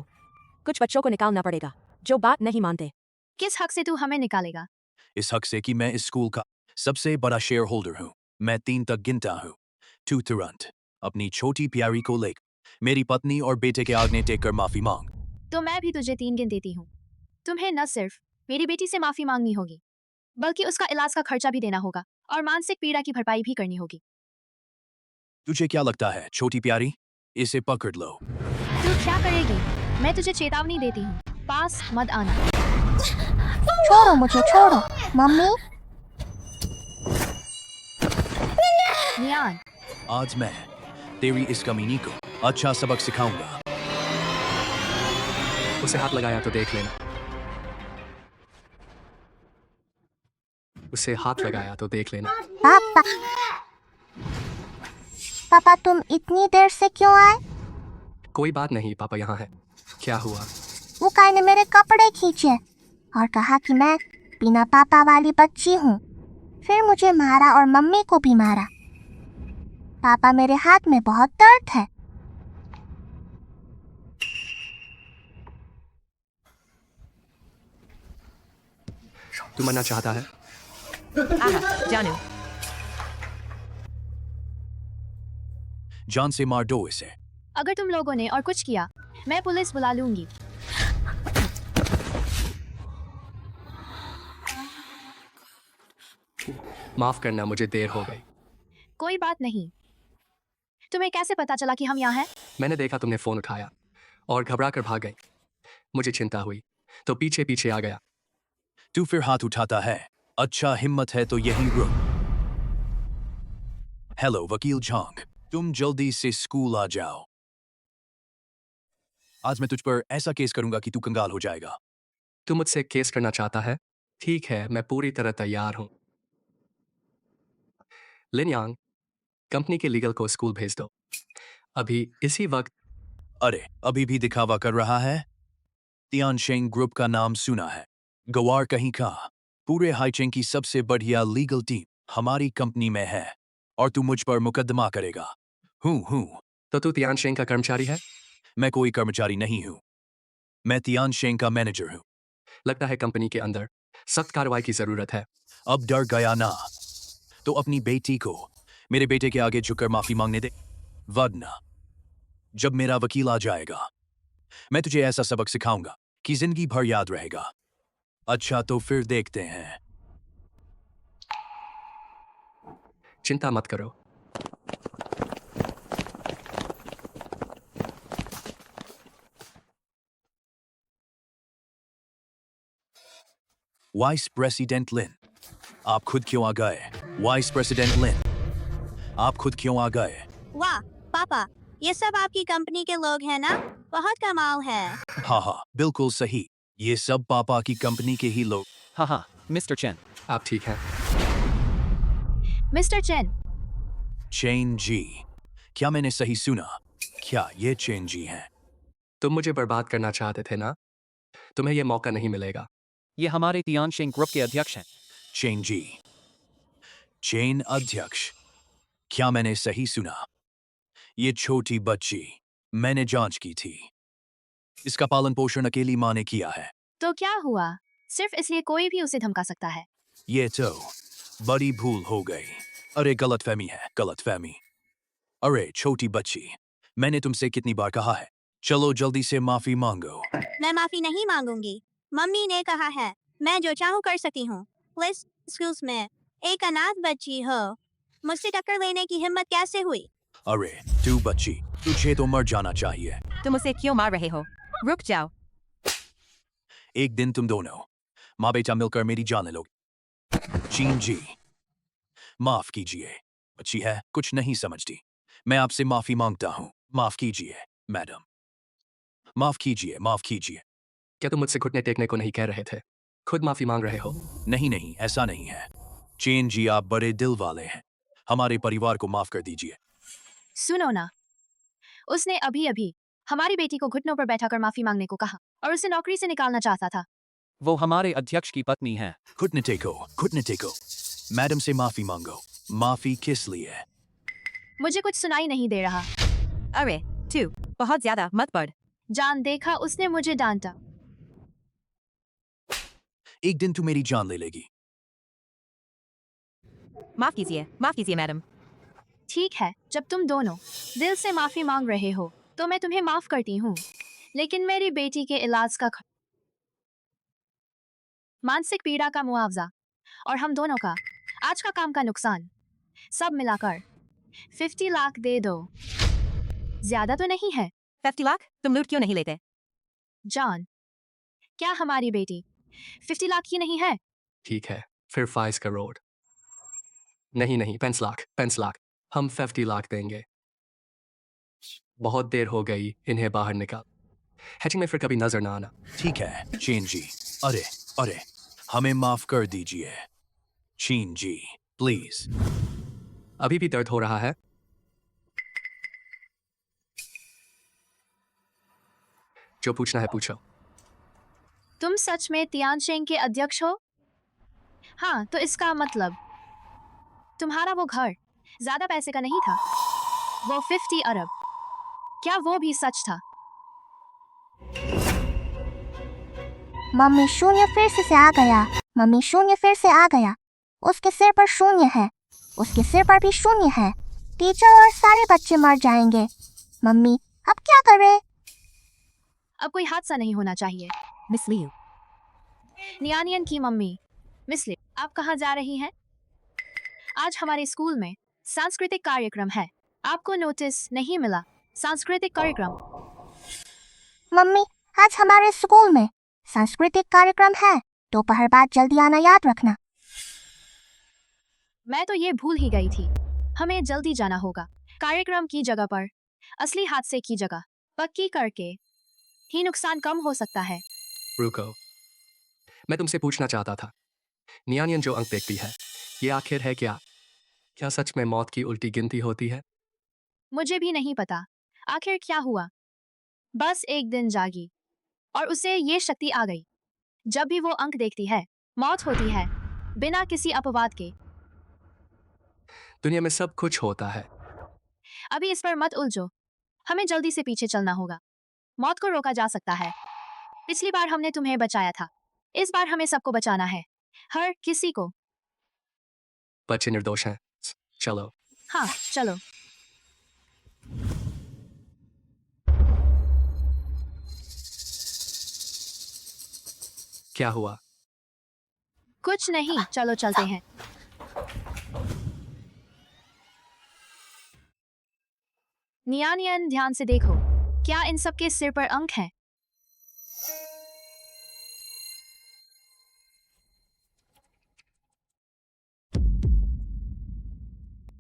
कुछ बच्चों को निकालना पड़ेगा जो बात नहीं मानते। किस हक से तू हमें निकालेगा? इस हक से कि मैं इस स्कूल का सबसे बड़ा शेयर होल्डर हूँ। मैं 3 तक गिनता हूँ। तू तुरंत अपनी छोटी प्यारी को लेकर मेरी पत्नी और बेटे के आगे टेक कर माफी मांग। तो मैं भी तुझे 3 गिन देती हूँ। तुम्हें न सिर्फ मेरी बेटी से माफी मांगनी होगी बल्कि उसका इलाज का खर्चा भी देना होगा और मानसिक पीड़ा की भरपाई भी करनी होगी। तुझे क्या लगता है छोटी प्यारी? इसे पकड़ लो। तू क्या करेगी? मैं तुझे चेतावनी देती हूँ, पास मत आना। छोड़ो मुझे, छोड़ो। मम्मी, नियान, आज मैं तेरी इस कमीनी को अच्छा सबक सिखाऊंगा। उसे हाथ लगाया तो देख लेना। उसे हाथ लगाया तो देख लेना। पापा, पापा तुम इतनी देर से क्यों आए? कोई बात नहीं, पापा यहाँ है। क्या हुआ? वो काय ने मेरे कपड़े खींचे और कहा कि मैं बिना पापा वाली बच्ची हूँ। फिर मुझे मारा और मम्मी को भी मारा। पापा मेरे हाथ में बहुत दर्द है। तू मरना चाहता है? जानू जान से मार दो इसे। अगर तुम लोगों ने और कुछ किया मैं पुलिस बुला लूंगी। माफ करना, मुझे देर हो गई। कोई बात नहीं। तुम्हें कैसे पता चला कि हम यहाँ हैं? मैंने देखा तुमने फोन उठाया और घबरा कर भाग गई। मुझे चिंता हुई तो पीछे पीछे आ गया। तू फिर हाथ उठाता है? अच्छा, हिम्मत है तो यहीं रुक। हेलो वकील झांग, तुम जल्दी से स्कूल आ जाओ। आज मैं तुझ पर ऐसा केस करूंगा कि तू कंगाल हो जाएगा। तू मुझसे केस करना चाहता है? ठीक है, मैं पूरी तरह तैयार हूं। लिन यांग, कंपनी के लीगल को स्कूल भेज दो अभी, इसी वक्त। अरे, अभी भी दिखावा कर रहा है? तियानशेंग ग्रुप का नाम सुना है? गवार कहीं का। पूरे हाईचेंग की सबसे बढ़िया लीगल टीम हमारी कंपनी में है और तू मुझ पर मुकदमा करेगा? हूँ। तो तू तियानशेंग का कर्मचारी है? मैं कोई कर्मचारी नहीं हूँ, मैं तियानशेंग का मैनेजर हूँ। लगता है कंपनी के अंदर सख्त कार्रवाई की जरूरत है। अब डर गया ना? तो अपनी बेटी को मेरे बेटे के आगे झुककर माफी मांगने दे, वरना जब मेरा वकील आ जाएगा मैं तुझे ऐसा सबक सिखाऊंगा कि जिंदगी भर याद रहेगा। अच्छा, तो फिर देखते हैं। चिंता मत करो। वाइस प्रेसिडेंट लिन, आप खुद क्यों आ गए? वाइस प्रेसिडेंट लिन, आप खुद क्यों आ गए? वाह पापा, ये सब आपकी कंपनी के लोग हैं ना? बहुत कमाल है। हाँ, बिल्कुल सही। ये सब पापा की कंपनी के ही लोग। हाँ, मिस्टर चेन। आप ठीक हैं? Mister chain. चेन जी, क्या मैंने सही सुना? क्या ये चेन जी हैं? तुम मुझे बर्बाद करना चाहते थे ना? तुम्हें यह मौका नहीं मिलेगा। ये हमारे तियानशेंग ग्रुप के अध्यक्ष हैं। चेन जी, चेन अध्यक्ष, क्या मैंने सही सुना? ये छोटी बच्ची मैंने जांच की थी, इसका पालन पोषण अकेली माँ ने किया है। तो क्या हुआ? सिर्फ इसलिए कोई भी उसे धमका सकता है? ये तो बड़ी भूल हो गई। अरे गलतफहमी है, गलतफहमी। अरे छोटी बच्ची, मैंने तुमसे कितनी बार कहा है, चलो जल्दी से माफी मांगो। मैं माफी नहीं मांगूंगी। मम्मी ने कहा है मैं जो चाहूँ कर सकती हूँ। प्लीज, स्कूल्स में एक अनाथ बच्ची हो, मुझसे टक्कर लेने की हिम्मत कैसे हुई? अरे तू बच्ची, तुझे तो मर जाना चाहिए। तुम उसे क्यों मार रहे हो? रुक जाओ। एक दिन तुम दोनों माँ बेटा मिलकर मेरी जान ले लोगे। चीन जी, माफ कीजिए, अच्छी है, कुछ नहीं समझती। मैं आपसे माफी मांगता हूँ। माफ कीजिए मैडम, माफ कीजिए, माफ कीजिए। क्या तुम मुझसे घुटने टेकने को नहीं कह रहे थे? खुद माफी मांग रहे हो? नहीं नहीं, ऐसा नहीं है। चेन जी, आप बड़े दिल वाले हैं। हमारे परिवार को माफ कर दीजिए। सुनो ना, उसने अभी अभी हमारी बेटी को घुटनों पर बैठाकर माफी मांगने को कहा और उसे नौकरी से निकालना चाहता था। वो हमारे अध्यक्ष की पत्नी है। घुटने टेको, घुटने टेको। मैडम से माफी मांगो। माफी किस लिए? मुझे कुछ सुनाई नहीं दे रहा। अरे तू बहुत ज्यादा मत पढ़। जान, देखा, उसने मुझे डांटा। एक दिन तू मेरी जान ले लेगी। माफ कीजिए मैडम। ठीक है, जब तुम दोनों दिल से माफी मांग रहे हो तो मैं तुम्हें माफ करती हूँ, लेकिन मेरी बेटी के इलाज का मानसिक पीड़ा का मुआवजा और हम दोनों का आज का काम का नुकसान सब मिलाकर 50 लाख दे दो। ज्यादा तो नहीं है? 50 लाख? तुम लूट क्यों नहीं लेते? जॉन, क्या हमारी बेटी 50 लाख की नहीं है? ठीक है, फिर 5 करोड़। नहीं, 5 लाख, 5 लाख। हम 50 लाख देंगे। बहुत देर हो गई, इन्हें बाहर निकाल। हैचिंग में फिर कभी नजर ना आना। ठीक है चेन जी। अरे अरे, हमें माफ कर दीजिए चेन जी, प्लीज। अभी भी दर्द हो रहा है? जो पूछना है पूछो। तुम सच में तियानशेंग के अध्यक्ष हो? हाँ, तो इसका मतलब तुम्हारा वो घर ज्यादा पैसे का नहीं था। वो 50 अरब, क्या वो भी सच था? मम्मी, शून्य फिर से आ गया। मम्मी, शून्य फिर से आ गया। उसके सिर पर शून्य है। उसके सिर पर भी शून्य है। टीचर और सारे बच्चे मर जाएंगे। मम्मी, अब क्या करें? अब कोई हादसा नहीं होना चाहिए। मिस लियू, नियानियन की मम्मी। मिस लियू, आप कहाँ जा रही हैं? आज हमारे स्कूल में सांस्कृतिक कार्यक्रम है। आपको नोटिस नहीं मिला? सांस्कृतिक कार्यक्रम। मम्मी, आज हमारे स्कूल में सांस्कृतिक कार्यक्रम है। दोपहर बाद जल्दी आना याद रखना। मैं तो ये भूल ही गई थी। हमें जल्दी जाना होगा। कार्यक्रम की जगह पर असली हादसे की जगह पक्की करके ही नुकसान कम हो सकता है। रुको, मैं तुमसे पूछना चाहता था, नियानियन जो अंक देखती है, ये आखिर है क्या? क्या सच में मौत की उल्टी गिनती होती है? मुझे भी नहीं पता आखिर क्या हुआ। बस एक दिन जागी और उसे ये शक्ति आ गई। जब भी वो अंक देखती है, मौत होती है बिना किसी अपवाद के। दुनिया में सब कुछ होता है। अभी इस पर मत उलझो। हमें जल्दी से पीछे चलना होगा। मौत को रोका जा सकता है। पिछली बार हमने तुम्हें बचाया था, इस बार हमें सबको बचाना है, हर किसी को। बच्चे निर्दोष हैं। चलो। हाँ, चलो। क्या हुआ? कुछ नहीं, चलो चलते हैं। नियानियन, ध्यान से देखो, क्या इन सब के सिर पर अंक हैं?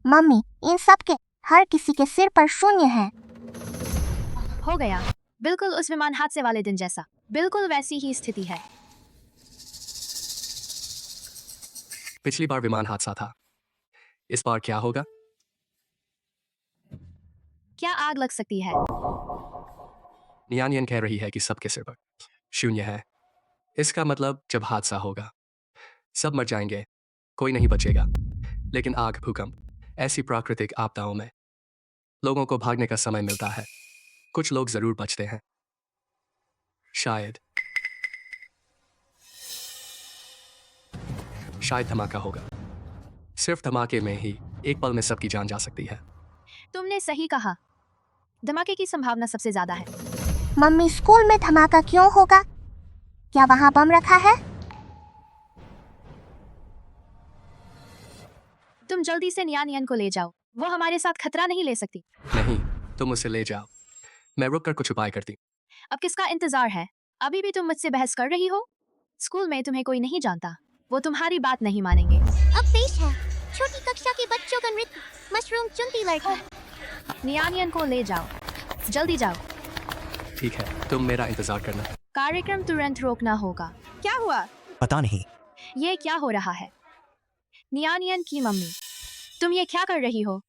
मम्मी, इन सब के हर किसी के सिर पर शून्य है। हो गया, बिल्कुल उस विमान हादसे वाले दिन जैसा। बिल्कुल वैसी ही स्थिति है। पिछली बार विमान हादसा था, इस बार क्या होगा? क्या आग लग सकती है? नियानियन कह रही है कि सबके सिर पर शून्य है। इसका मतलब जब हादसा होगा, सब मर जाएंगे, कोई नहीं बचेगा। लेकिन आग, भूकंप, ऐसी प्राकृतिक आपदाओं में लोगों को भागने का समय मिलता है। कुछ लोग जरूर बचते हैं। शायद धमाका होगा। सिर्फ धमाके में ही एक पल में सबकी जान जा सकती है। तुमने सही कहा, धमाके की संभावना सबसे ज्यादा है। मम्मी, स्कूल में धमाका क्यों होगा? क्या वहाँ बम रखा है? तुम जल्दी से नियानियन को ले जाओ, वो हमारे साथ खतरा नहीं ले सकती। नहीं, तुम उसे ले जाओ, मैं रुक कर कुछ उपाय करती। अब किसका इंतजार है? अभी भी तुम मुझसे बहस कर रही हो? स्कूल में तुम्हें कोई नहीं जानता, वो तुम्हारी बात नहीं मानेंगे। अब पेश है छोटी कक्षा के बच्चों का नृत्य, मशरूम चुनती लड़की। नियानियन को ले जाओ। जल्दी जाओ। ठीक है, तुम मेरा इंतजार करना। कार्यक्रम तुरंत रोकना होगा। क्या हुआ? पता नहीं। ये क्या हो रहा है? नियानियन की मम्मी, तुम ये क्या कर रही हो?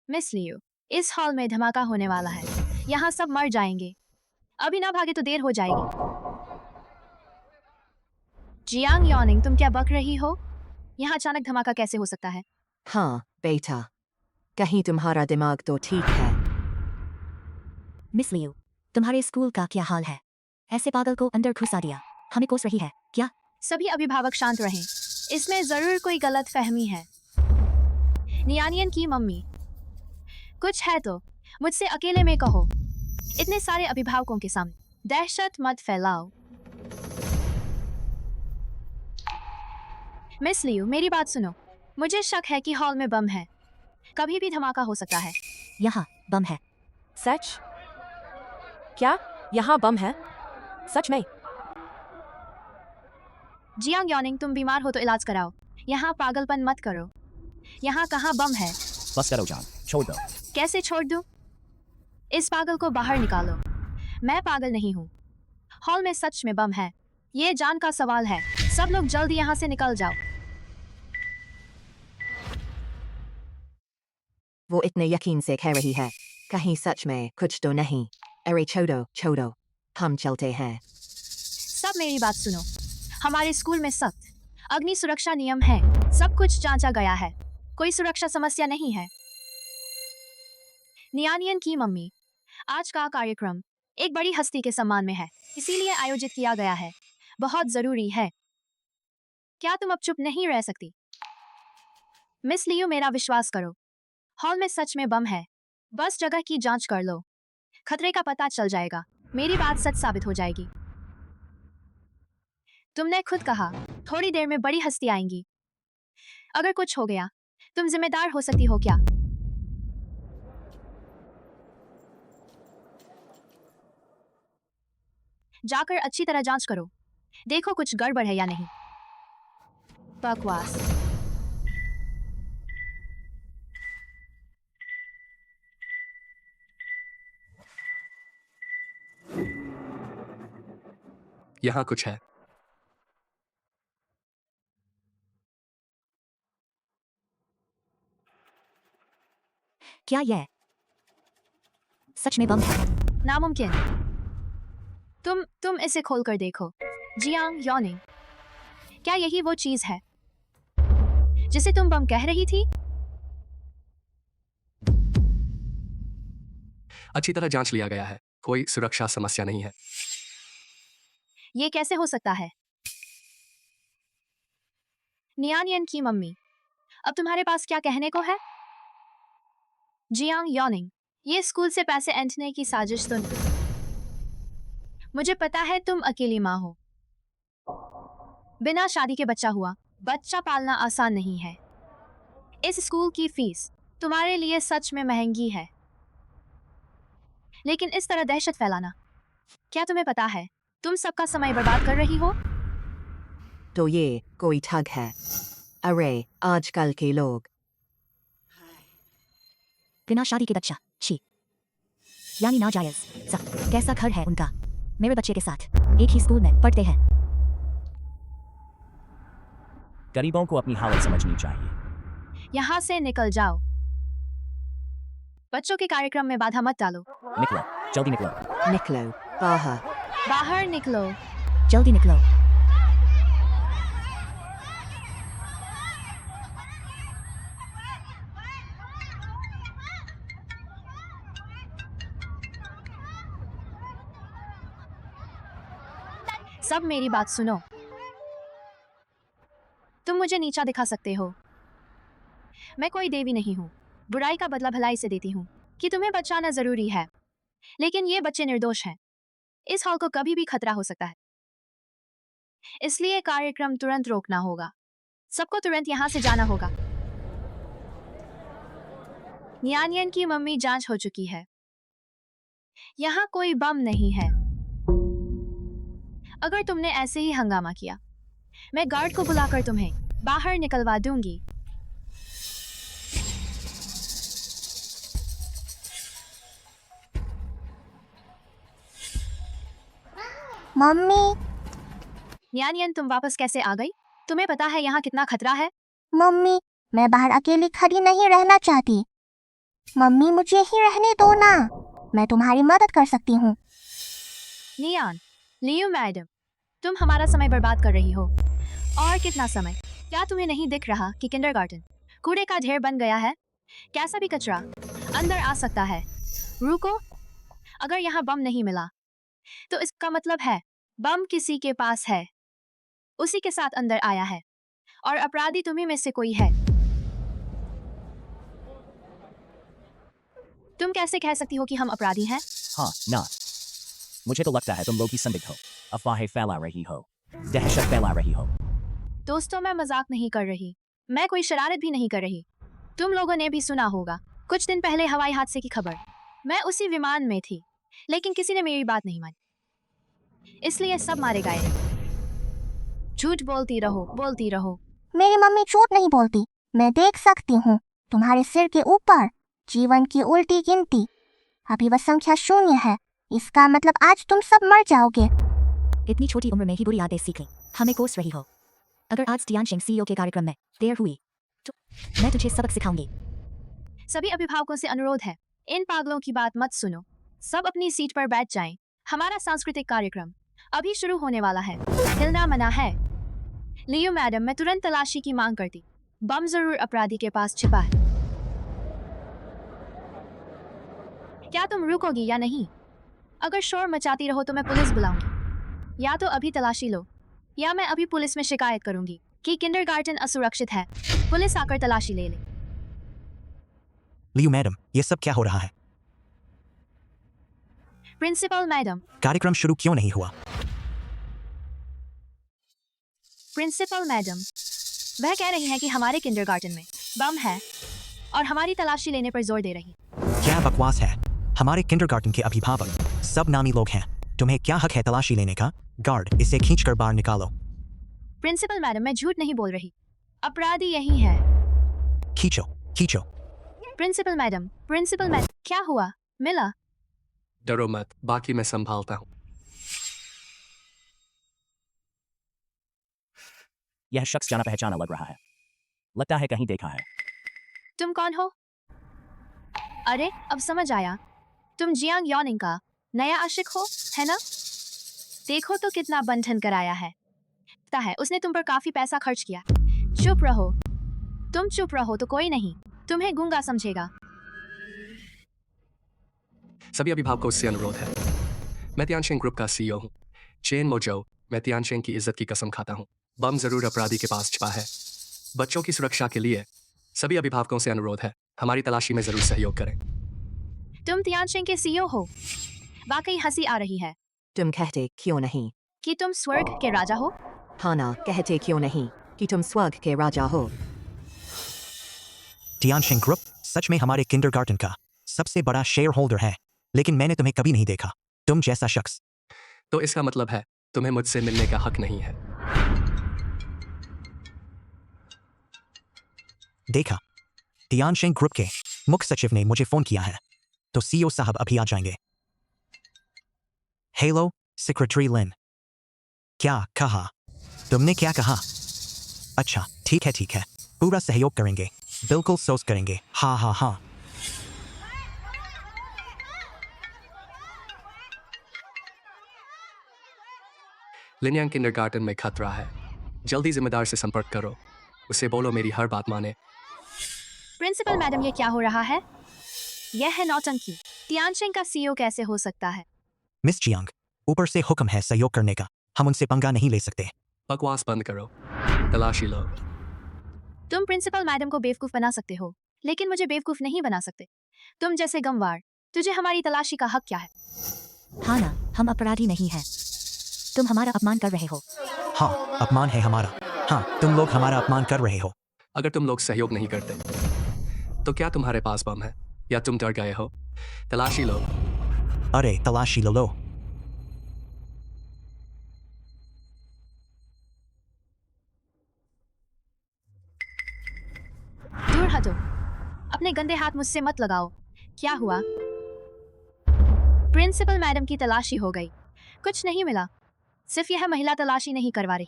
मिस लियू, इस हॉल में धमाका होने वाला है। यहाँ सब मर जाएंगे। अभी ना भागे तो देर हो जाएगी। जियांग यॉनिंग, तुम क्या बक रही हो? यहाँ अचानक धमाका कैसे हो सकता है? हाँ बेटा, कहीं तुम्हारा दिमाग तो ठीक है। मिस लियू, तुम्हारे स्कूल का क्या हाल है? ऐसे पागल को अंदर घुसा दिया। हमें कोस रही है क्या? सभी अभिभावक शांत रहें। इसमें जरूर कोई गलत फहमी है। नियानियन की मम्मी, कुछ है तो मुझसे अकेले में कहो। इतने सारे अभिभावकों के सामने दहशत मत फैलाओ। मिस लियू, मेरी बात सुनो। मुझे शक है कि हॉल में बम है। कभी भी धमाका हो सकता है। यहाँ बम है। सच? क्या यहाँ बम है? सच में? जियांग यॉनिंग, तुम बीमार हो तो इलाज कराओ। यहाँ पागलपन मत करो। यहाँ कहाँ बम है? बस करो जान, छोड़ दो। कैसे छोड़ दूं? इस पागल को बाहर निकालो। मैं पागल नहीं हूँ। हॉल में सच में बम है। ये जान का सवाल है। सब लोग जल्दी यहाँ से निकल जाओ। वो इतने यकीन से कह रही है, कहीं सच में कुछ तो नहीं। अरे छोड़ो छोड़ो, हम चलते हैं। सब मेरी बात सुनो। हमारे स्कूल में सख्त अग्नि सुरक्षा नियम है। सब कुछ जांचा गया है। कोई सुरक्षा समस्या नहीं है। नियानियन की मम्मी, आज का कार्यक्रम एक बड़ी हस्ती के सम्मान में है, इसीलिए आयोजित किया गया है। बहुत जरूरी है। क्या तुम अब चुप नहीं रह सकती? मिस लियू, मेरा विश्वास करो। हॉल में सच में बम है। बस जगह की जांच कर लो। खतरे का पता चल जाएगा। मेरी बात सच साबित हो जाएगी। तुमने खुद कहा, थोड़ी देर में बड़ी हस्ती आएंगी। अगर कुछ हो गया, तुम जिम्मेदार हो सकती हो क्या? जाकर अच्छी तरह जांच करो। देखो कुछ गड़बड़ है या नहीं। बकवास। यहाँ कुछ है। क्या यह सच में बम है? नामुमकिन। तुम इसे खोलकर देखो। जियांग यॉनिंग, क्या यही वो चीज है जिसे तुम बम कह रही थी? अच्छी तरह जांच लिया गया है। कोई सुरक्षा समस्या नहीं है। ये कैसे हो सकता है? नियानियन की मम्मी, अब तुम्हारे पास क्या कहने को है? जियांग यॉनिंग, ये स्कूल से पैसे ऐंठने की साजिश तो नहीं। मुझे पता है तुम अकेली माँ हो। बिना शादी के बच्चा हुआ। बच्चा पालना आसान नहीं है। इस स्कूल की फीस तुम्हारे लिए सच में महंगी है। लेकिन इस तरह दहशत फैलाना, क्या तुम्हें पता है तुम सबका समय बर्बाद कर रही हो? तो ये कोई ठग है। अरे आजकल के लोग। बिना शादी के बच्चा, छी। यानी नाजायज। कैसा घर है उनका? मेरे बच्चे के साथ एक ही स्कूल में पढ़ते हैं। गरीबों को अपनी हालत समझनी चाहिए। यहाँ से निकल जाओ। बच्चों के कार्यक्रम में बाधा मत डालो। निकलो, जल्दी निकलो। निकलो बाहर। बाहर निकलो। जल्दी निकलो। सब मेरी बात सुनो। तुम मुझे नीचा दिखा सकते हो। मैं कोई देवी नहीं हूँ। बुराई का बदला भलाई से देती हूँ कि तुम्हें बचाना जरूरी है। लेकिन ये बच्चे निर्दोष हैं। इस हॉल को कभी भी खतरा हो सकता है। इसलिए कार्यक्रम तुरंत रोकना होगा। सबको तुरंत यहाँ से जाना होगा। नियानियन की मम्मी, जांच हो चुकी है। यहाँ कोई बम नहीं है। अगर तुमने ऐसे ही हंगामा किया, मैं गार्ड को बुलाकर तुम्हें बाहर निकलवा दूंगी। मम्मी। यानियन तुम वापस कैसे आ गई? तुम्हें पता है यहाँ कितना खतरा है? मम्मी, मैं बाहर अकेली खड़ी नहीं रहना चाहती। मम्मी, मुझे ही रहने दो ना, मैं तुम्हारी मदद कर सकती हूँ। नियान, लियू मैडम, तुम हमारा समय बर्बाद कर रही हो। और कितना समय? क्या तुम्हें नहीं दिख रहा कि किंडरगार्टन कूड़े का ढेर बन गया है? कैसा भी कचरा अंदर आ सकता है। रुको, अगर यहाँ बम नहीं मिला तो इसका मतलब है बम किसी के पास है, उसी के साथ अंदर आया है और अपराधी तुम्ही में से कोई है। तुम कैसे कह सकती हो कि हम अपराधी हैं? हाँ ना, मुझे तो लगता है तुम लोग ही संदिग्ध हो, अफवाहें फैला रही हो, दहशत फैला रही हो। दोस्तों, मैं मजाक नहीं कर रही, मैं कोई शरारत भी नहीं कर रही। तुम लोगों ने भी सुना होगा कुछ दिन पहले हवाई हादसे की खबर। मैं उसी विमान में थी, लेकिन किसी ने मेरी बात नहीं मानी, इसलिए सब मारे गए। झूठ बोलती रहो। मेरी मम्मी झूठ नहीं बोलती, मैं देख सकती हूँ तुम्हारे सिर के ऊपर जीवन की उल्टी गिनती। अभी वह संख्या 0 है, इसका मतलब आज तुम सब मर जाओगे। इतनी छोटी उम्र में ही बुरी आदतें सीख ली, हमें कोस रही हो। अगर आज टियानशिंग सीईओ के कार्यक्रम में देर हुई तो मैं तुझे सबक सिखाऊंगी। सभी अभिभावकों से अनुरोध है, इन पागलों की बात मत सुनो। सब अपनी सीट पर बैठ जाएं। हमारा सांस्कृतिक कार्यक्रम अभी शुरू होने वाला है। हिलना मना है। लियो मैडम, मैं तुरंत तलाशी की मांग करती। बम जरूर अपराधी के पास छिपा है। क्या तुम रुकोगी या नहीं? अगर शोर मचाती रहो तो मैं पुलिस बुलाऊंगी। या तो अभी तलाशी लो, या मैं अभी पुलिस में शिकायत करूंगी कि किंडरगार्टन असुरक्षित है। पुलिस आकर तलाशी ले ले। लियो मैडम, ये सब क्या हो रहा है? Principal madam. कार्यक्रम शुरू क्यों नहीं हुआ? प्रिंसिपल मैडम, वह कह रही है कि हमारे किंडरगार्टन में बम है और हमारी तलाशी लेने पर जोर दे रही। क्या बकवास है? हमारे किंडरगार्टन के अभिभावक सब नामी लोग हैं। तुम्हें क्या हक है तलाशी लेने का? गार्ड, इसे खींचकर बाहर निकालो। प्रिंसिपल मैडम, मैं झूठ नहीं बोल रही, अपराधी यही है। खींचो। प्रिंसिपल मैडम, क्या हुआ? मिला? डरो मत, बाकी मैं संभालता हूँ। यह शख्स जाना पहचाना लग रहा है, लगता है कहीं देखा है। तुम कौन हो? अरे, अब समझ आया, तुम जियांग योनिंग का नया आशिक हो, है ना? देखो तो कितना बंधन कराया है। पता है, उसने तुम पर काफी पैसा खर्च किया। चुप रहो, तुम चुप रहो तो कोई नहीं तुम्हें गूंगा समझेगा। सभी अभिभावकों से अनुरोध है, मैं तियानशिंग ग्रुप का सीईओ हूँ, चेन मोजो। मैं तियानशिंग की इज्जत की कसम खाता हूँ, बम जरूर अपराधी के पास छिपा है। बच्चों की सुरक्षा के लिए सभी अभिभावकों से अनुरोध है, हमारी तलाशी में जरूर सहयोग करें। तुम तियानशिंग के सीईओ हो? वाकई हंसी आ रही है। तुम कहते क्यों नहीं कि तुम स्वर्ग के राजा हो? हाँ ना, कहते क्यों नहीं कि तुम स्वर्ग के राजा हो? तियानशिंग ग्रुप सच में हमारे किंडरगार्टन का सबसे बड़ा शेयर होल्डर है, लेकिन मैंने तुम्हें कभी नहीं देखा, तुम जैसा शख्स। तो इसका मतलब है तुम्हें मुझसे मिलने का हक नहीं है। देखा, तियानशिंग ग्रुप के मुख्य सचिव ने मुझे फोन किया है, तो सीईओ साहब अभी आ जाएंगे। हेलो सेक्रेटरी लिन, क्या कहा? तुमने क्या कहा? अच्छा, ठीक है, पूरा सहयोग करेंगे, बिल्कुल सोच करेंगे। हाँ। लिनयांग किंडरगार्टन में खतरा है, जल्दी जिम्मेदार से संपर्क करो, उसे बोलो मेरी हर बात माने। प्रिंसिपल मैडम, ये क्या हो रहा है? यह है नौटंकी। तियानशिंग का सीईओ कैसे हो सकता है? मिस जियांग, ऊपर से हुक्म है सहयोग करने का, हम उनसे पंगा नहीं ले सकते। बकवास बंद करो, तलाशी लो। तुम प्रिंसिपल मैडम को बेवकूफ बना सकते हो, लेकिन मुझे बेवकूफ नहीं बना सकते। तुम जैसे गंवार, तुझे हमारी तलाशी का हक क्या है? हाँ ना, हम अपराधी नहीं हैं। तुम हमारा अपमान कर रहे हो। हाँ, अपमान है हमारा। हाँ, तुम लोग हमारा अपमान कर रहे हो। अगर तुम लोग सहयोग नहीं करते तो क्या तुम्हारे पास बम है या तुम डर गए हो? तलाशी लो। अरे तलाशी लो। दूर हटो, अपने गंदे हाथ मुझसे मत लगाओ। क्या हुआ? प्रिंसिपल मैडम की तलाशी हो गई, कुछ नहीं मिला। सिर्फ यह महिला तलाशी नहीं करवा रही।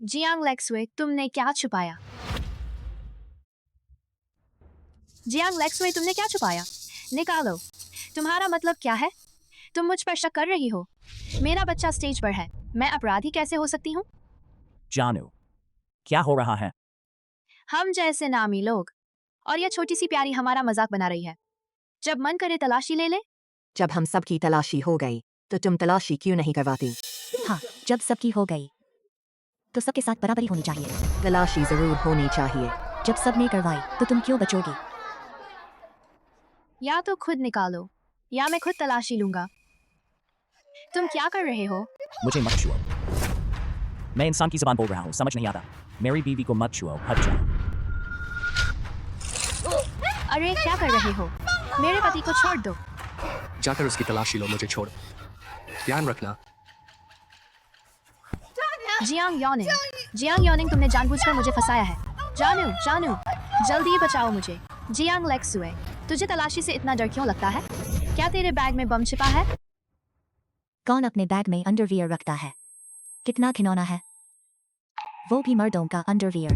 जियांग लेक्सवे, तुमने क्या छुपाया? जियांग लेक्सवे, तुमने क्या छुपाया? निकालो। तुम्हारा मतलब क्या है? तुम मुझ पर शक कर रही हो? मेरा बच्चा स्टेज पर है, मैं अपराधी कैसे हो सकती हूँ? जानू, क्या हो रहा है? हम जैसे नामी लोग और यह छोटी सी प्यारी हमारा मजाक बना रही है। जब मन करे तलाशी ले ले। जब हम सबकी तलाशी हो गई तो तुम तलाशी क्यों नहीं करवाती? हाँ, जब सबकी हो गई तो सबके साथ बराबरी होनी चाहिए। तलाशी जरूर होनी चाहिए। जब सबने करवाई तो तुम क्यों बचोगी? या तो खुद निकालो या मैं खुद तलाशी लूंगा। तुम क्या कर रहे हो? मुझे मत छुओ। मैं इंसान की जुबान बोल रहा हूँ, समझ नहीं आता। मेरी बीवी को मत छुओ, हट जाओ। अरे क्या कर रहे हो? मेरे पति को छोड़ दो। जाकर उसकी तलाशी लो, मुझे छोड़। ध्यान रखना। जियांग योनिंग, तुमने जानबूझकर मुझे फंसाया है। जानू, जल्दी बचाओ मुझे। जियांग लेक्सवे, तुझे तलाशी से इतना डर क्यों लगता है? क्या तेरे बैग में बम छिपा है? कौन अपने बैग में अंडरवियर रखता है? कितना खिलौना है, वो भी मर्दों का अंडरवियर।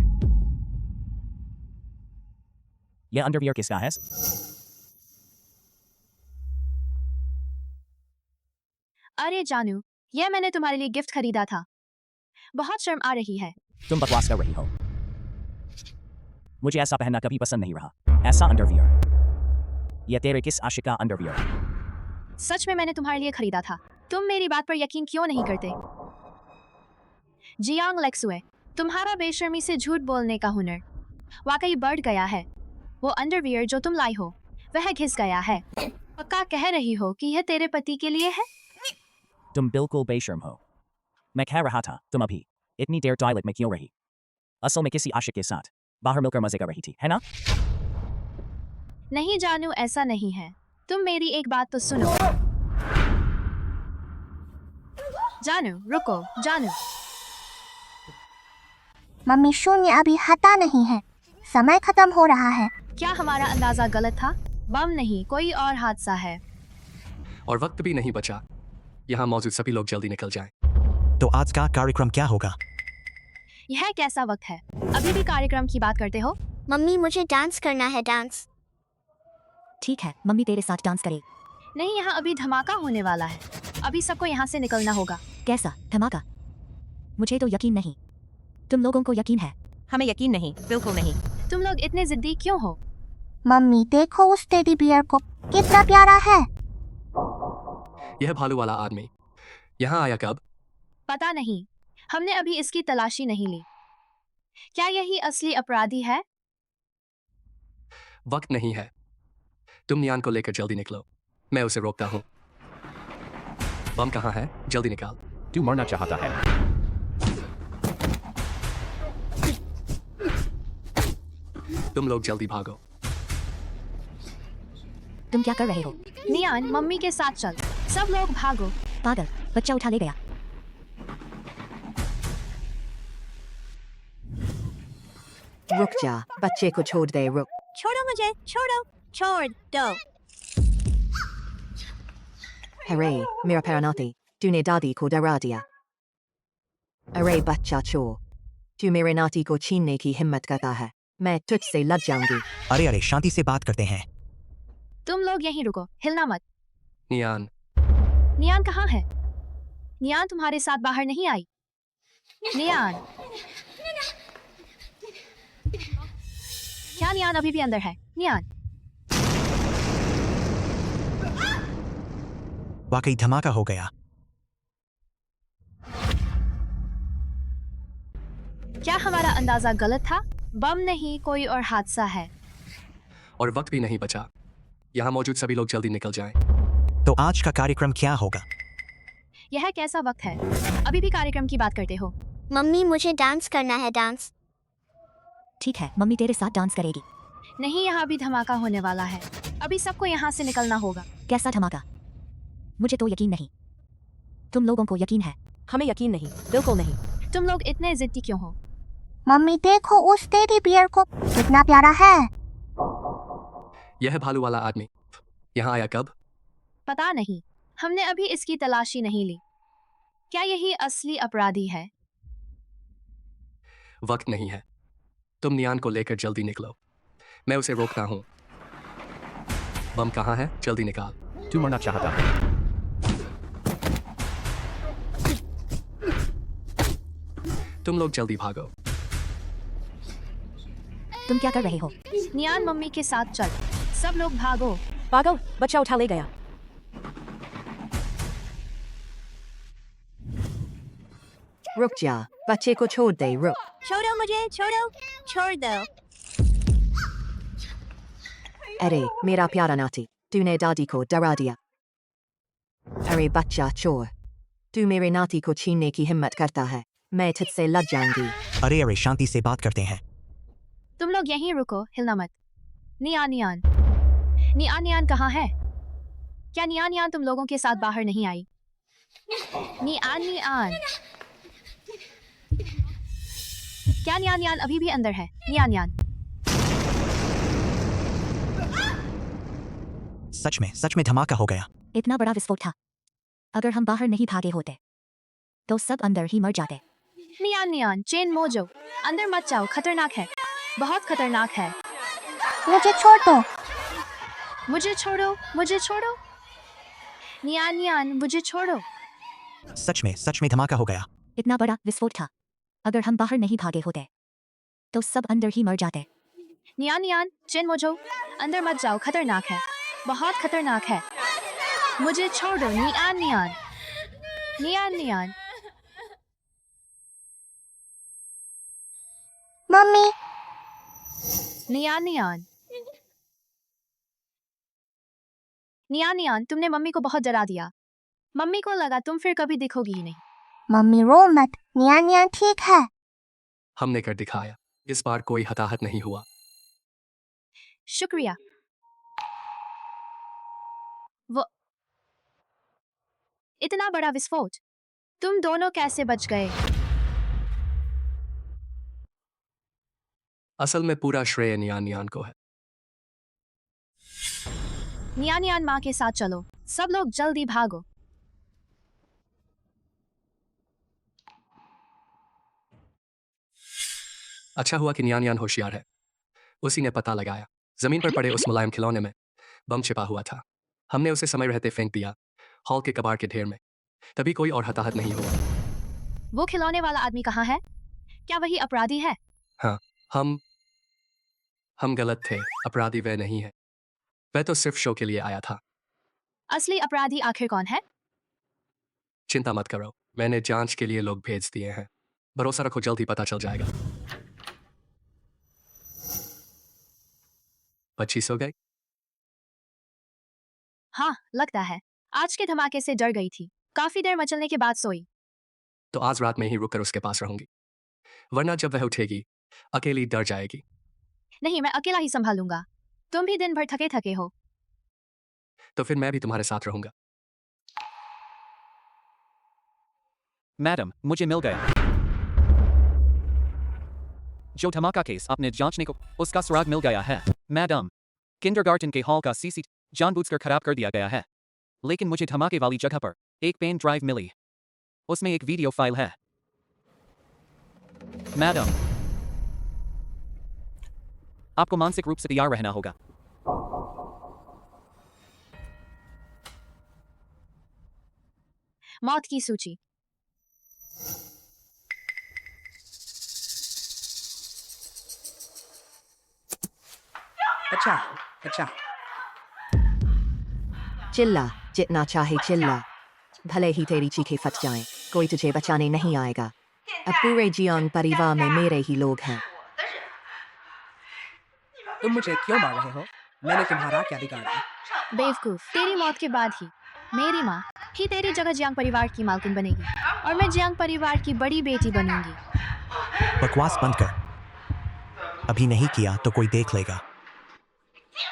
यह अंडरवियर किसका है? अरे जानू, यह मैंने तुम्हारे लिए गिफ्ट खरीदा था। बहुत शर्म आ रही है। तुम बकवास कर रही हो। मुझे ऐसा पहनना कभी पसंद नहीं रहा। ऐसा अंडरवियर। यह तेरे किस आशिक का अंडरवियर? सच में मैंने तुम्हारे लिए खरीदा था। तुम मेरी बात पर यकीन क्यों नहीं करते? जियांग लेक्सवे, तुम्हारा बेशर्मी से झूठ बोलने का हुनर वाकई बढ़ गया है। वो अंडरवियर जो तुम लाई हो वह घिस गया है। पक्का कह रही हो कि यह तेरे पति के लिए है? तुम बिल्कुल बेशर्म हो। मैं कह रहा था, तुम अभी इतनी देर टॉयलेट में क्यों रही? असल में किसी आशिक के साथ बाहर मिलकर मजे कर रही थी, है ना? नहीं जानू, ऐसा नहीं है। तुम मेरी एक बात तो सुनो। जानू रुको। जानू, मम्मी शून्य अभी हटा नहीं है, समय खत्म हो रहा है। क्या हमारा अंदाजा गलत था? बम नहीं, कोई और हादसा है। और वक्त भी नहीं बचा। यहाँ मौजूद सभी लोग जल्दी निकल जाएं। तो आज का कार्यक्रम क्या होगा? यह कैसा वक्त है? अभी भी कार्यक्रम की बात करते हो? मम्मी मुझे डांस करना है, डांस। ठीक है, मम्मी तेरे साथ डांस करे। नहीं, यहाँ अभी धमाका होने वाला है। अभी सबको यहाँ से निकलना होगा। कैसा धमाका? मुझे तो यकीन नहीं। तुम लोगों को यकीन है? हमें यकीन नहीं, बिल्कुल नहीं। तुम लोग इतने जिद्दी क्यों हो? मम्मी देखो उस टेडी बियर को, कितना प्यारा है। यह भालू वाला आदमी यहाँ आया कब? पता नहीं, हमने अभी इसकी तलाशी नहीं ली। क्या यही असली अपराधी है? वक्त नहीं है। तुम नियान को लेकर जल्दी निकलो, मैं उसे रोकता हूँ। बम कहाँ है? जल्दी निकाल। तू मरना चाहता है? तुम लोग जल्दी भागो। तुम क्या कर रहे हो? नियान, मम्मी के साथ चल। सब लोग भागो। पागल, बच्चा उठा ले गया। रुक जा, बच्चे को छोड़ दे, रुक। छोड़ो मुझे, छोड़ दो। अरे मेरा पैरानाती, तूने दादी को डरा दिया। अरे बच्चा चोर, तू मेरे नाती को छीनने की हिम्मत करता है, मैं तुझसे लड़ जाऊंगी। अरे शांति से बात करते हैं। तुम लोग यहीं रुको, हिलना मत। नियान नियान कहाँ है? नियान तुम्हारे साथ बाहर नहीं आई? नियान, क्या नियान अभी भी अंदर है? नियान, वाकई धमाका हो गया। क्या हमारा अंदाजा गलत था? बम नहीं, कोई और हादसा है। और वक्त भी नहीं बचा। यहाँ मौजूद सभी लोग जल्दी निकल जाएं। तो आज का कार्यक्रम क्या होगा? यह कैसा वक्त है? अभी भी कार्यक्रम की बात करते हो? मम्मी मुझे डांस करना है, डांस। ठीक है, मम्मी तेरे साथ डांस करेगी। नहीं, यहाँ भी धमाका होने वाला है। अभी सबको यहाँ से निकलना होगा। कैसा धमाका? मुझे तो यकीन नहीं। तुम लोगों को यकीन है? हमें यकीन नहीं, बिल्कुल नहीं। तुम लोग इतने जिद्दी क्यों हो? मम्मी देखो उस टेडी बियर को, कितना प्यारा है। यह भालू वाला आदमी यहाँ आया कब? पता नहीं, हमने अभी इसकी तलाशी नहीं ली। क्या यही असली अपराधी है? वक्त नहीं है। तुम नियान को लेकर जल्दी निकलो। मैं उसे रोकता हूँ। बम कहाँ है? जल्दी निकाल। तू मरना चाहता है। तुम लोग जल्दी भागो। तुम क्या कर रहे हो? नियान मम्मी के साथ चल। सब लोग भागो। पागल, बच्चा उठा ले गया। रुक जा, बच्चे को छोड़ दे, रुक। छोड़ो मुझे, छोड़ो, छोड़ दो। अरे मेरा प्यारा नाती, तूने दादी को डरा दिया। अरे बच्चा चोर, तू मेरे नाती को छीनने की हिम्मत करता है, मैं तुझसे लड़ जाऊंगी। अरे अरे शांति से बात करते हैं। तुम लोग यहीं रुको, हिलना मत। नियान नियान नियान नियान कहाँ है? क्या नियान नियान तुम लोगों के साथ बाहर नहीं आई? नियान नियान क्या नियान नियान अभी भी अंदर है? नियान नियान सच में धमाका हो गया। इतना बड़ा विस्फोट था। अगर हम बाहर नहीं भागे होते तो सब अंदर ही मर जाते। नियान नियान चेन मोजो, अंदर मत जाओ, खतरनाक है, बहुत खतरनाक है। मुझे छोड़ दो। मुझे छोड़ो, मुझे छोड़ो। नियान नियान मुझे छोड़ो। सच में धमाका हो गया। इतना बड़ा विस्फोट था। अगर हम बाहर नहीं भागे होते तो सब अंदर ही मर जाते। नियान नियान चेन मोजो, अंदर मत जाओ, खतरनाक है, बहुत खतरनाक है। मुझे छोड़ दो। नियान नियान नियान नियान मम्मी। नियान नियान नियान नियान तुमने मम्मी को बहुत डरा दिया। मम्मी को लगा तुम फिर कभी दिखोगी ही नहीं। मम्मी रो मत, नियान नियान ठीक है। हमने कर दिखाया। इस बार कोई हताहत नहीं हुआ। शुक्रिया। वो इतना बड़ा विस्फोट, तुम दोनों कैसे बच गए? असल में पूरा श्रेय नियान नियान को है। नियान नियान माँ के साथ चलो, सब लोग जल्दी भागो। अच्छा हुआ कि नियान नियान होशियार है। उसी ने पता लगाया। जमीन पर पड़े उस मुलायम खिलौने में बम छिपा हुआ था। हमने उसे समय रहते फेंक दिया हॉल के कबाड़ के ढेर में। तभी कोई और हताहत नहीं हुआ। वो खिलौने वाला आदमी कहाँ है? क्या वही अपराधी है? हाँ, हम गलत थे। अपराधी वह नहीं है। वह तो सिर्फ शो के लिए आया था। असली अपराधी आखिर कौन है? चिंता मत करो, मैंने जांच के लिए लोग भेज दिए हैं। भरोसा रखो, जल्द ही पता चल जाएगा। बच्ची सो गई? हाँ, लगता है। आज के धमाके से डर गई थी। काफी देर मचलने के बाद सोई। तो आज रात में ही रुककर उसके पास रहूंगी, वरना जब वह उठेगी अकेली डर जाएगी। नहीं, मैं अकेला ही संभालूंगा। तुम भी दिन भर थके थके हो। तो फिर मैं भी तुम्हारे साथ रहूंगा। मैडम, मुझे मिल गया जो धमाका केस आपने जांचने को, उसका सुराग मिल गया है। मैडम, किंडरगार्टन के हॉल का सीसी जानबूझकर खराब कर दिया गया है, लेकिन मुझे धमाके वाली जगह पर एक पेन ड्राइव मिली। उसमें एक वीडियो फाइल है। मैडम, आपको मानसिक रूप से तैयार रहना होगा। मौत की सूची। अच्छा चिल्ला जितना चाहे चिल्ला, भले ही तेरी चीखें फट जाएं, कोई तुझे बचाने नहीं आएगा। अब पूरे जियांग परिवार में मेरे ही लोग हैं। तुम मुझे क्यों मार रहे हो? मैंने तुम्हारा क्या बिगाड़ा? बेवकूफ, तेरी मौत के बाद ही मेरी माँ ही तेरी जगह जियांग परिवार की मालकिन बनेगी और मैं जियांग परिवार की बड़ी बेटी बनूंगी। बकवास बंद कर। अभी नहीं किया तो कोई देख लेगा।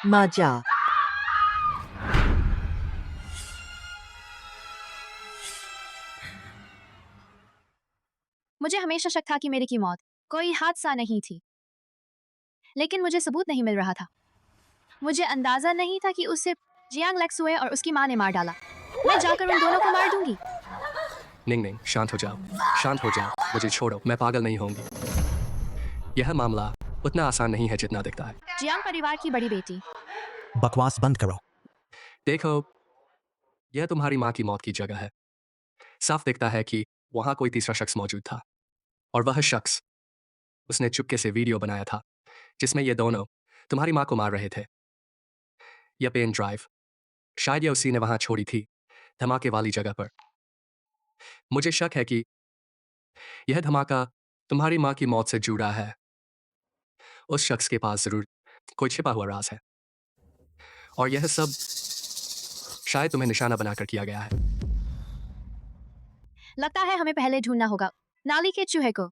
मजा। मुझे हमेशा शक था कि मेरी की मौत कोई हादसा नहीं थी, लेकिन मुझे सबूत नहीं मिल रहा था। मुझे अंदाजा नहीं था कि उसे जियांग लेक्सुए और उसकी माँ ने मार डाला। मैं जाकर उन दोनों को मार दूंगी। निंग निंग, शांत हो जाओ, शांत हो जाओ, मुझे छोड़ो, मैं पागल नहीं होंगी। यह मामला उतना आसान नहीं है जितना दिखता है। जियांग परिवार की बड़ी बेटी। बकवास बंद करो। देखो, यह तुम्हारी माँ की मौत की जगह है। साफ दिखता है कि वहां कोई तीसरा शख्स मौजूद था, और वह शख्स, उसने चुपके से वीडियो बनाया था जिसमें ये दोनों तुम्हारी माँ को मार रहे थे। यह पेन ड्राइव शायद ये उसी ने वहां छोड़ी थी, धमाके वाली जगह पर। मुझे शक है कि यह धमाका तुम्हारी माँ की मौत से जुड़ा है। उस शख्स के पास जरूर कोई छिपा हुआ राज है, और यह सब शायद तुम्हें निशाना बनाकर किया गया है। लगता है हमें पहले ढूंढना होगा नाली के चूहे को,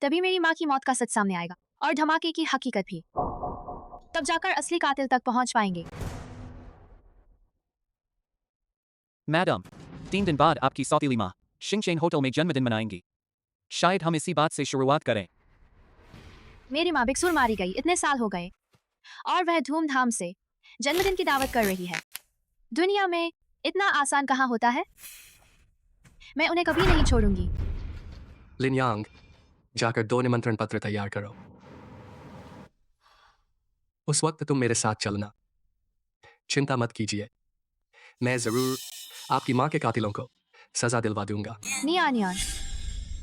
तभी मेरी माँ की मौत का सच सामने आएगा और धमाके की हकीकत भी। तब जाकर असली कातिल तक पहुंच पाएंगे। मैडम, 3 दिन बाद आपकी सौतीली माँ शिंगचेन होटल में जन्मदिन मनाएंगी। शायद हम इसी बात से शुरुआत करें। मेरी माँ बेकसूर मारी गई, इतने साल हो गए, और वह धूमधाम से जन्मदिन की दावत कर रही है। दुनिया में इतना आसान कहाँ होता है। मैं उन्हें कभी नहीं छोड़ूंगी। लिनयांग, जाकर 2 निमंत्रण पत्र तैयार करो। उस वक्त तुम मेरे साथ चलना। चिंता मत कीजिए, मैं जरूर आपकी माँ के कातिलों को सजा दिलवा दूंगा। नियान नियान,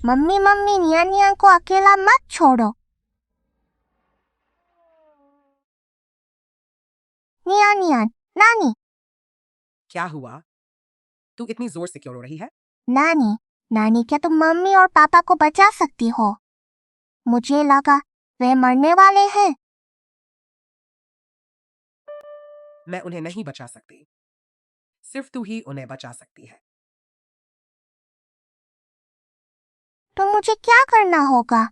मम्मी मम्मी, नियान नियान को अकेला मत छोड़ो। नियान नियान, नानी। क्या हुआ? तू इतनी जोर से क्यों रो रही है? नानी, नानी, क्या तुम मम्मी और पापा को बचा सकती हो? मुझे लगा वे मरने वाले हैं। मैं उन्हें नहीं बचा सकती, सिर्फ तू ही उन्हें बचा सकती है। तो मुझे क्या करना होगा?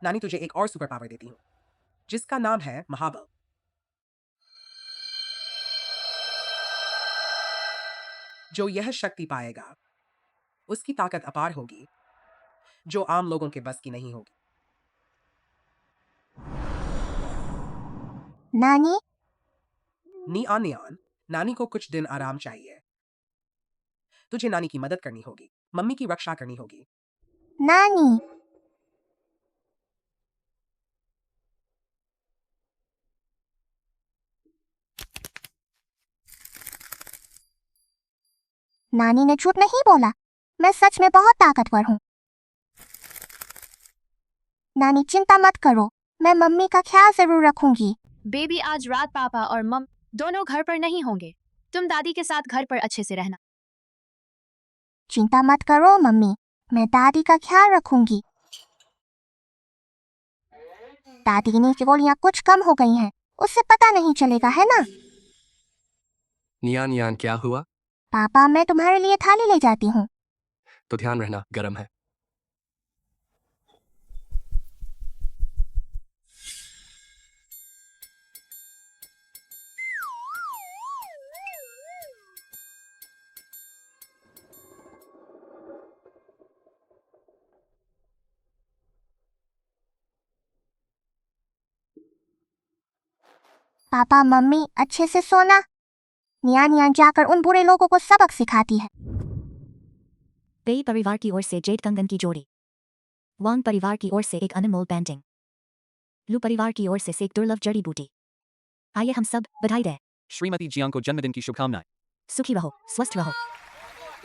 नानी तुझे एक और सुपर पावर देती हूँ, जिसका नाम है महाबल। जो यह शक्ति पाएगा, उसकी ताकत अपार होगी, जो आम लोगों के बस की नहीं होगी। नानी? नियान नियान, नानी को कुछ दिन आराम चाहिए। तुझे नानी की मदद करनी होगी, मम्मी की रक्षा करनी होगी। नानी, नानी ने झूठ नहीं बोला, मैं सच में बहुत ताकतवर हूँ। नानी चिंता मत करो, मैं मम्मी का ख्याल जरूर रखूंगी। बेबी, आज रात पापा और मम दोनों घर पर नहीं होंगे। तुम दादी के साथ घर पर अच्छे से रहना। चिंता मत करो मम्मी, मैं दादी का ख्याल रखूंगी। दादी की गोलियां कुछ कम हो गई हैं, उससे पता नहीं चलेगा, है ना? नियान नियान, क्या हुआ? पापा, मैं तुम्हारे लिए थाली ले जाती हूँ। तो ध्यान रहना, गरम है। पापा मम्मी, अच्छे से सोना। नियान नियान जाकर उन बुरे लोगों को सबक सिखाती है। बेई परिवार की ओर से जेड कंगन की जोड़ी। वांग परिवार की ओर से एक अनमोल पेंटिंग। लू परिवार की ओर से एक दुर्लभ जड़ी बूटी। आइए हम सब बधाई दें। श्रीमती जियांग को जन्मदिन की शुभकामनाएं। सुखी रहो, स्वस्थ रहो।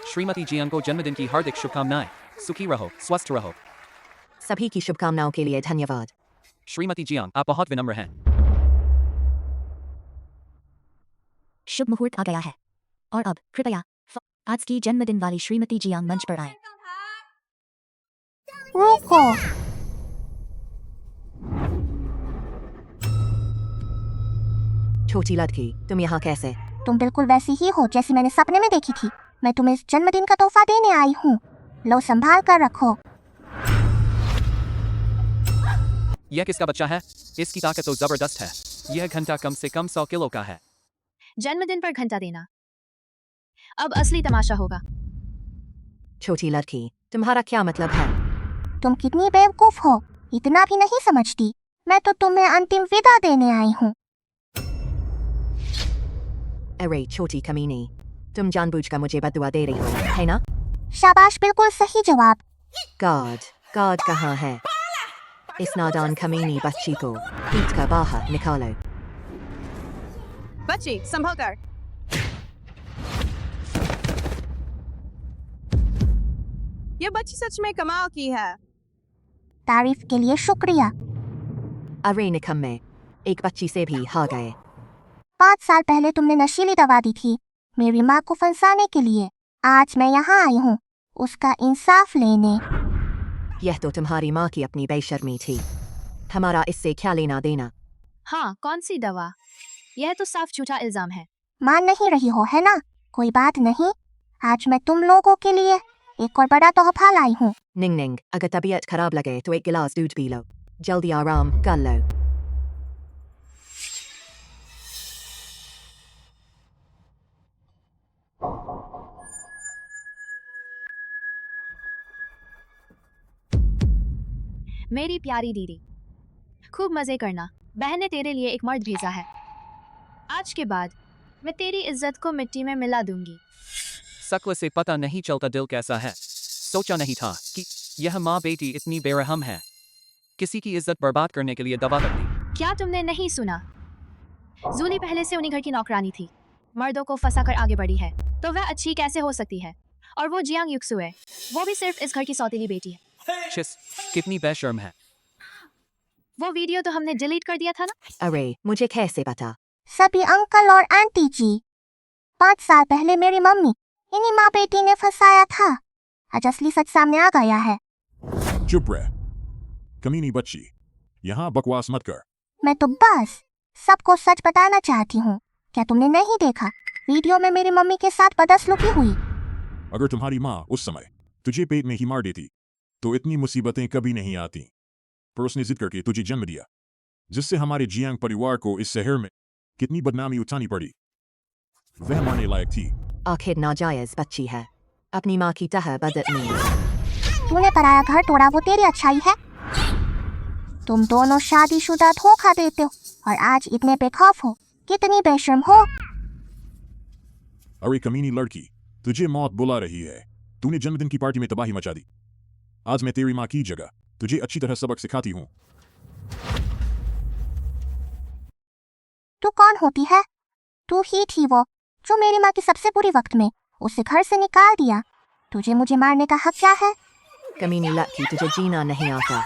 श्रीमती जियांग को जन्मदिन की हार्दिक शुभकामनाएं। सुखी रहो, स्वस्थ रहो। सभी की शुभकामनाओं के लिए धन्यवाद। श्रीमती जियांग, आप बहुत विनम्र हैं। शुभ मुहूर्त आ गया है, और अब कृपया आज की जन्मदिन वाली श्रीमती जियांग मंच पर आए। रुको। छोटी लड़की, तुम यहाँ कैसे? तुम बिल्कुल वैसी ही हो जैसी मैंने सपने में देखी थी। मैं तुम्हें इस जन्मदिन का तोहफा देने आई हूँ, लो संभाल कर रखो। यह किसका बच्चा है? इसकी ताकत तो जबरदस्त है। यह घंटा कम से कम 100 किलो का है। जन्मदिन पर घंटा देना, अब असली तमाशा होगा। छोटी लड़की, तुम्हारा क्या मतलब है? तुम कितनी बेवकूफ हो, इतना भी नहीं समझती। मैं तो तुम्हें अंतिम विदा देने आई हूँ। अरे छोटी कमीनी, तुम जानबूझकर मुझे बदुआ दे रही हो, है ना? शाबाश, बिल्कुल सही जवाब। गॉड कहाँ है? इस नादान कमीनी बच्ची को पीट कर बाहर निकालो। बच्ची संभल कर। ये बच्ची सच में कमाल की है। तारीफ के लिए शुक्रिया। अरे निकम्मे, एक बच्ची से भी हार गए। 5 साल पहले तुमने नशीली दवा दी थी मेरी माँ को फंसाने के लिए। आज मैं यहाँ आई हूँ उसका इंसाफ लेने। यह तो तुम्हारी माँ की अपनी बेशर्मी थी। हमारा इससे क्या लेना देना? हाँ, कौन सी दवा? यह तो साफ झूठा इल्जाम है। मान नहीं रही हो, है ना? कोई बात नहीं, आज मैं तुम लोगों के लिए एक और बड़ा तोहफा लाई हूँ। निंग निंग, अगर तबीयत खराब लगे तो एक गिलास दूध पी लो। जल्दी आराम कर लो। मेरी प्यारी दीदी, खूब मजे करना। बहन ने तेरे लिए एक मर्द भेजा है। आज के बाद मैं तेरी इज्जत को मिट्टी में मिला दूंगी। शक्ल से पता नहीं चलता दिल कैसा है। सोचा नहीं था कि यह माँ बेटी इतनी बेरहम है। किसी की इज्जत बर्बाद करने के लिए दवा कर दी। क्या तुमने नहीं सुना? जूली पहले से उन्हीं घर की नौकरानी थी। मर्दों को फंसा कर आगे बढ़ी है तो वह अच्छी कैसे हो सकती है? और वो जियांग युक्सुए, वो भी सिर्फ इस घर की सौतेली बेटी है। छिस, कितनी बेशर्म है। वो वीडियो तो हमने डिलीट कर दिया था ना। अरे मुझे कैसे पता? सभी अंकल और आंटी जी, 5 साल पहले मेरी मम्मी इन्हीं माँ बेटी ने फंसाया था। आज असली सच सामने आ गया है। चुप रह कमीनी बच्ची, यहाँ बकवास मत कर। मैं तो बस सबको सच बताना चाहती हूँ। क्या तुमने नहीं देखा वीडियो में मेरी मम्मी के साथ बदसलूकी हुई? अगर तुम्हारी माँ उस समय तुझे पेट में ही मार देती तो इतनी मुसीबतें कभी नहीं आती। पर उसने जिद करके तुझे जन्म दिया, जिससे हमारे जियांग परिवार को इस शहर में कितनी बदनामी उठानी पड़ी। वह मरने लायक थी। आखिर नाजायज बच्ची है, अपनी माँ की तरह बदतमीज। तूने पराया घर तोड़ा, वो तेरी अच्छाई है? तुम दोनों शादीशुदा धोखा देते हो और आज इतने बेखौफ हो। कितनी बेशर्म हो। अरे कमीनी लड़की, तुझे मौत बुला रही है। तूने जन्मदिन की पार्टी में तबाही मचा दी। आज मैं तेरी माँ की जगह तुझे अच्छी तरह सबक सिखाती हूँ। तू कौन होती है? तू ही थी वो जो मेरी माँ की सबसे बुरी वक्त में उसे घर से निकाल दिया। तुझे मुझे मारने का हक क्या है? कमीनी लड़की, तुझे जीना नहीं आता।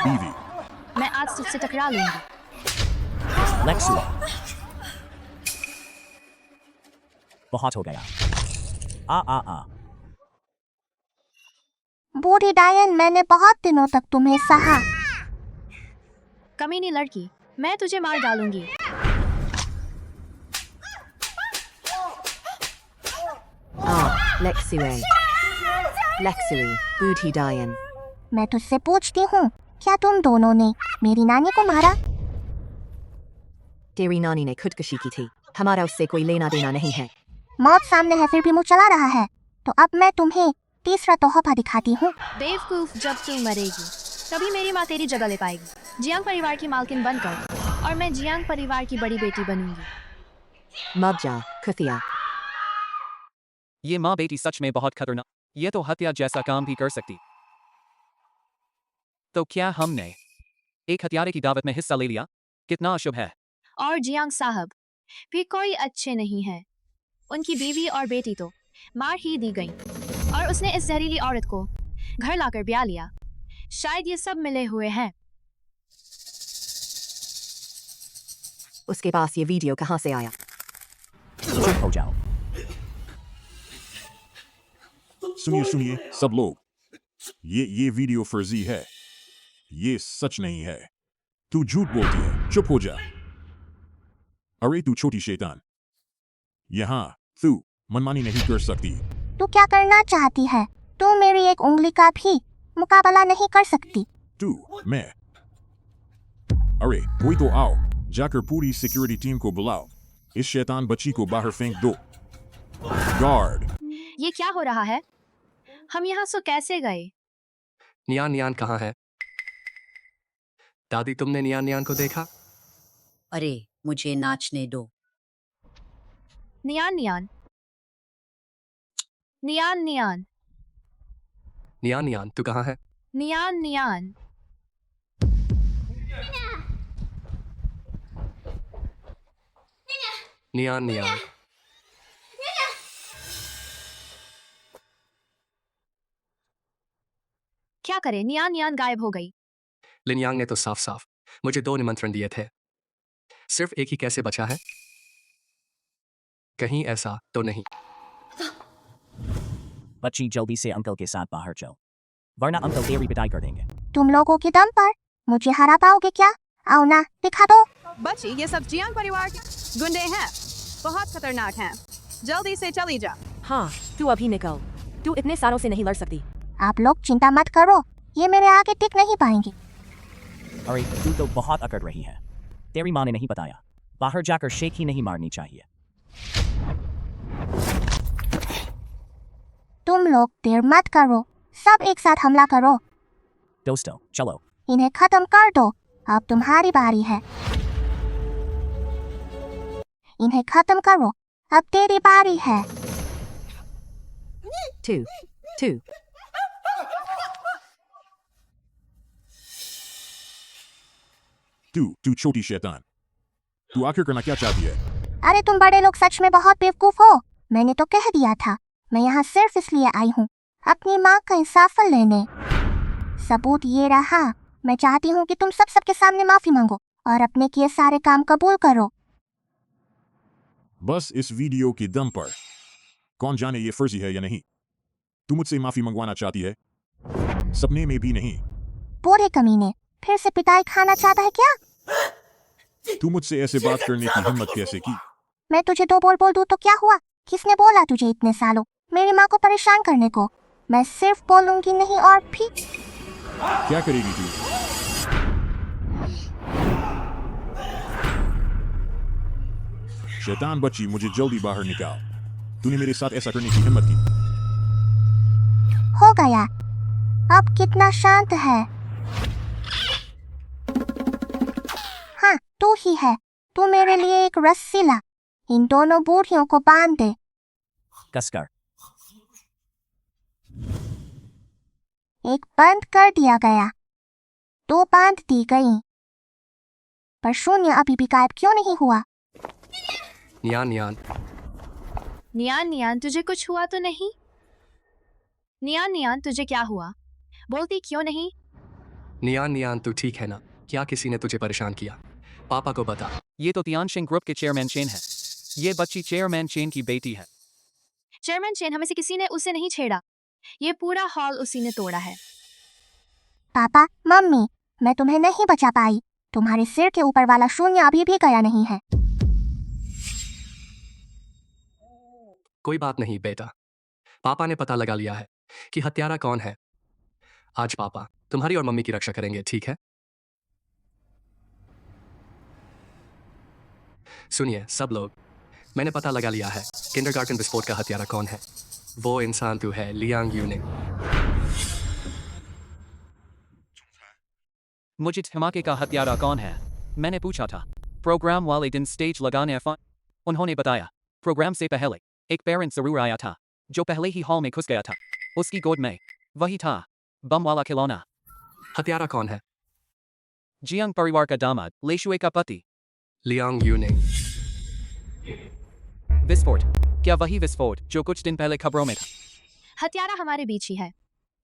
बीवी, मैं आज तुझसे टकरा लूंगी। लेक्सुआ, बहुत हो गया। आ बूढ़ी डायन, मैंने बहुत दिनों तक तुम्हें सहा। कमीनी लड़की, मैं तुझे मार डालूंगी। लेक्सुई, बूढ़ी डायन। मैं तुझसे पूछती हूँ, क्या तुम दोनों ने मेरी नानी को मारा? तेरी नानी ने खुदकुशी की थी, हमारा उससे कोई लेना देना नहीं है। मौत सामने है फिर भी मुँह चला रहा है। तो अब मैं तुम्हें तीसरा तोहफा दिखाती हूँ। बेवकूफ, जब तू मरेगी तभी मेरी माँ तेरी जगह ले पाएगी। जियांग परिवार की मालकिन बनकर, और मैं जियांग परिवार की बड़ी बेटी बनूंगी। मबजा खुफिया। ये माँ बेटी सच में बहुत खतरनाक। ये तो हत्या जैसा काम भी कर सकती। तो क्या हमने एक हत्यारे की दावत में हिस्सा ले लिया? कितना अशुभ है। और जियांग साहब भी कोई अच्छे नहीं है। उनकी बीवी और बेटी तो मार ही दी गई और उसने इस जहरीली औरत को घर लाकर ब्याह लिया। शायद ये सब मिले हुए हैं। उसके पास ये वीडियो कहाँ से आया? चुप हो जाओ। सुनिए सब लोग, ये वीडियो फर्जी है। ये सच नहीं है। तू झूठ बोलती है। चुप हो जा। अरे तू छोटी शैतान, यहाँ तू मनमानी नहीं कर सकती। तू क्या करना चाहती है? तू मेरी एक उंगली का भी मुकाबला नहीं कर सकती। मैं अरे कोई तो आओ, जाकर पूरी सिक्योरिटी टीम को बुलाओ। इस शैतान बच्ची को बाहर फेंक दो। गार्ड। ये क्या हो रहा है? हम यहाँ से कैसे गए? नियान कहाँ है? दादी, तुमने नियान को देखा? अरे मुझे नाचने दो। नियान नियान नियान नियान नियान नियान तू कहाँ है? नियान नियान नियान नियान क्या करे, नियान नियान गायब हो गई। लिनयांग ने तो साफ साफ मुझे 2 निमंत्रण दिए थे, सिर्फ एक ही कैसे बचा है? कहीं ऐसा तो नहीं? बच्ची जल्दी से अंकल के साथ बाहर चल, वरना अंकल तेरी पिटाई कर देंगे। तुम लोगों के दम पर मुझे हरा पाओगे क्या? आओ ना, दिखा दो। बच्ची, ये सब जियांग परिवार के गुंडे हैं, बहुत खतरनाक हैं। जल्दी से चली जा। हाँ, तू अभी निकल। तू इतने सारों से नहीं लड़ सकती। आप लोग चिंता मत करो, ये मेरे आगे टिक नहीं पाएंगे। अरे तू तो बहुत अकड़ रही है, तेरी माँ ने नहीं बताया बाहर जाकर शेक ही नहीं मारनी चाहिए। तुम लोग देर मत करो, सब एक साथ हमला करो। दोस्तों चलो, इन्हें खत्म कर दो, अब तुम्हारी बारी है। इन्हें खत्म करो, अब तेरी बारी है। 2 तू छोटी शैतान, तू आखिर करना क्या चाहती है? अरे तुम बड़े लोग सच में बहुत बेवकूफ हो, मैंने तो कह दिया था। मैं यहाँ सिर्फ इसलिए आई हूँ अपनी माँ का इंसाफ लेने। सबूत ये रहा, मैं चाहती हूँ कि तुम सबके सामने माफी मांगो और अपने किए सारे काम कबूल करो। बस इस वीडियो के दम पर, कौन जाने ये फर्जी है या नहीं। तू मुझसे माफी मंगवाना चाहती है? सपने में भी नहीं। बूढ़े कमीने, फिर से पिटाई खाना चाहता है क्या? तू मुझसे ऐसे बात करने की हिम्मत कैसे की? मैं तुझे 2 बोल दूँ तो क्या हुआ? किसने बोला तुझे इतने सालों मेरी माँ को परेशान करने को? मैं सिर्फ बोलूंगी नहीं और भी। क्या करेगी तू? शैतान बच्ची, मुझे जल्दी बाहर निकाल। तूने मेरे साथ ऐसा करने की हिम्मत की? हो गया, अब कितना शांत है। हाँ, तू ही है। तू मेरे लिए एक रस्सी ला, इन दोनों बूढ़ियों को बांध दे। कसकर। एक बंद कर दिया गया, 2 बांध दी गई, पर शून्य अभी भी गायब क्यों नहीं हुआ? नियान नियान नियान नियान तुझे कुछ हुआ तो नहीं? नियान नियान तुझे क्या हुआ, बोलती क्यों नहीं? नियान नियान तू ठीक है ना? क्या किसी ने तुझे परेशान किया? पापा को बता। ये तो तियानशिंग ग्रुप के चेयरमैन चेन है। ये बच्ची चेयरमैन चेन की बेटी है। चेयरमैन चेन, हमें से किसी ने उसे नहीं छेड़ा, ये पूरा हॉल उसी ने तोड़ा है। पापा, मम्मी, मैं तुम्हें नहीं बचा पाई। तुम्हारे सिर के ऊपर वाला शून्य अभी भी गया नहीं है। कोई बात नहीं बेटा, पापा ने पता लगा लिया है कि हत्यारा कौन है। आज पापा तुम्हारी और मम्मी की रक्षा करेंगे, ठीक है? सुनिए सब लोग, मैंने पता लगा लिया है किंडरगार्टन विस्फोट का हत्यारा कौन है। वो इंसान तू है, लियांग यूनिंग। मुझे धमाके का हत्यारा कौन है मैंने पूछा था प्रोग्राम वाले दिन स्टेज लगाने उन्होंने बताया प्रोग्राम से पहले एक पेरेंट जरूर आया था जो पहले ही हॉल में घुस गया था। उसकी गोद में वही था बम वाला खिलौना। हत्यारा कौन है? जियांग परिवार का दामाद, लेशुए का पति लियांग यूनिंग। विस्फोट, क्या वही विस्फोट जो कुछ दिन पहले खबरों में था? हत्यारा हमारे बीच ही है,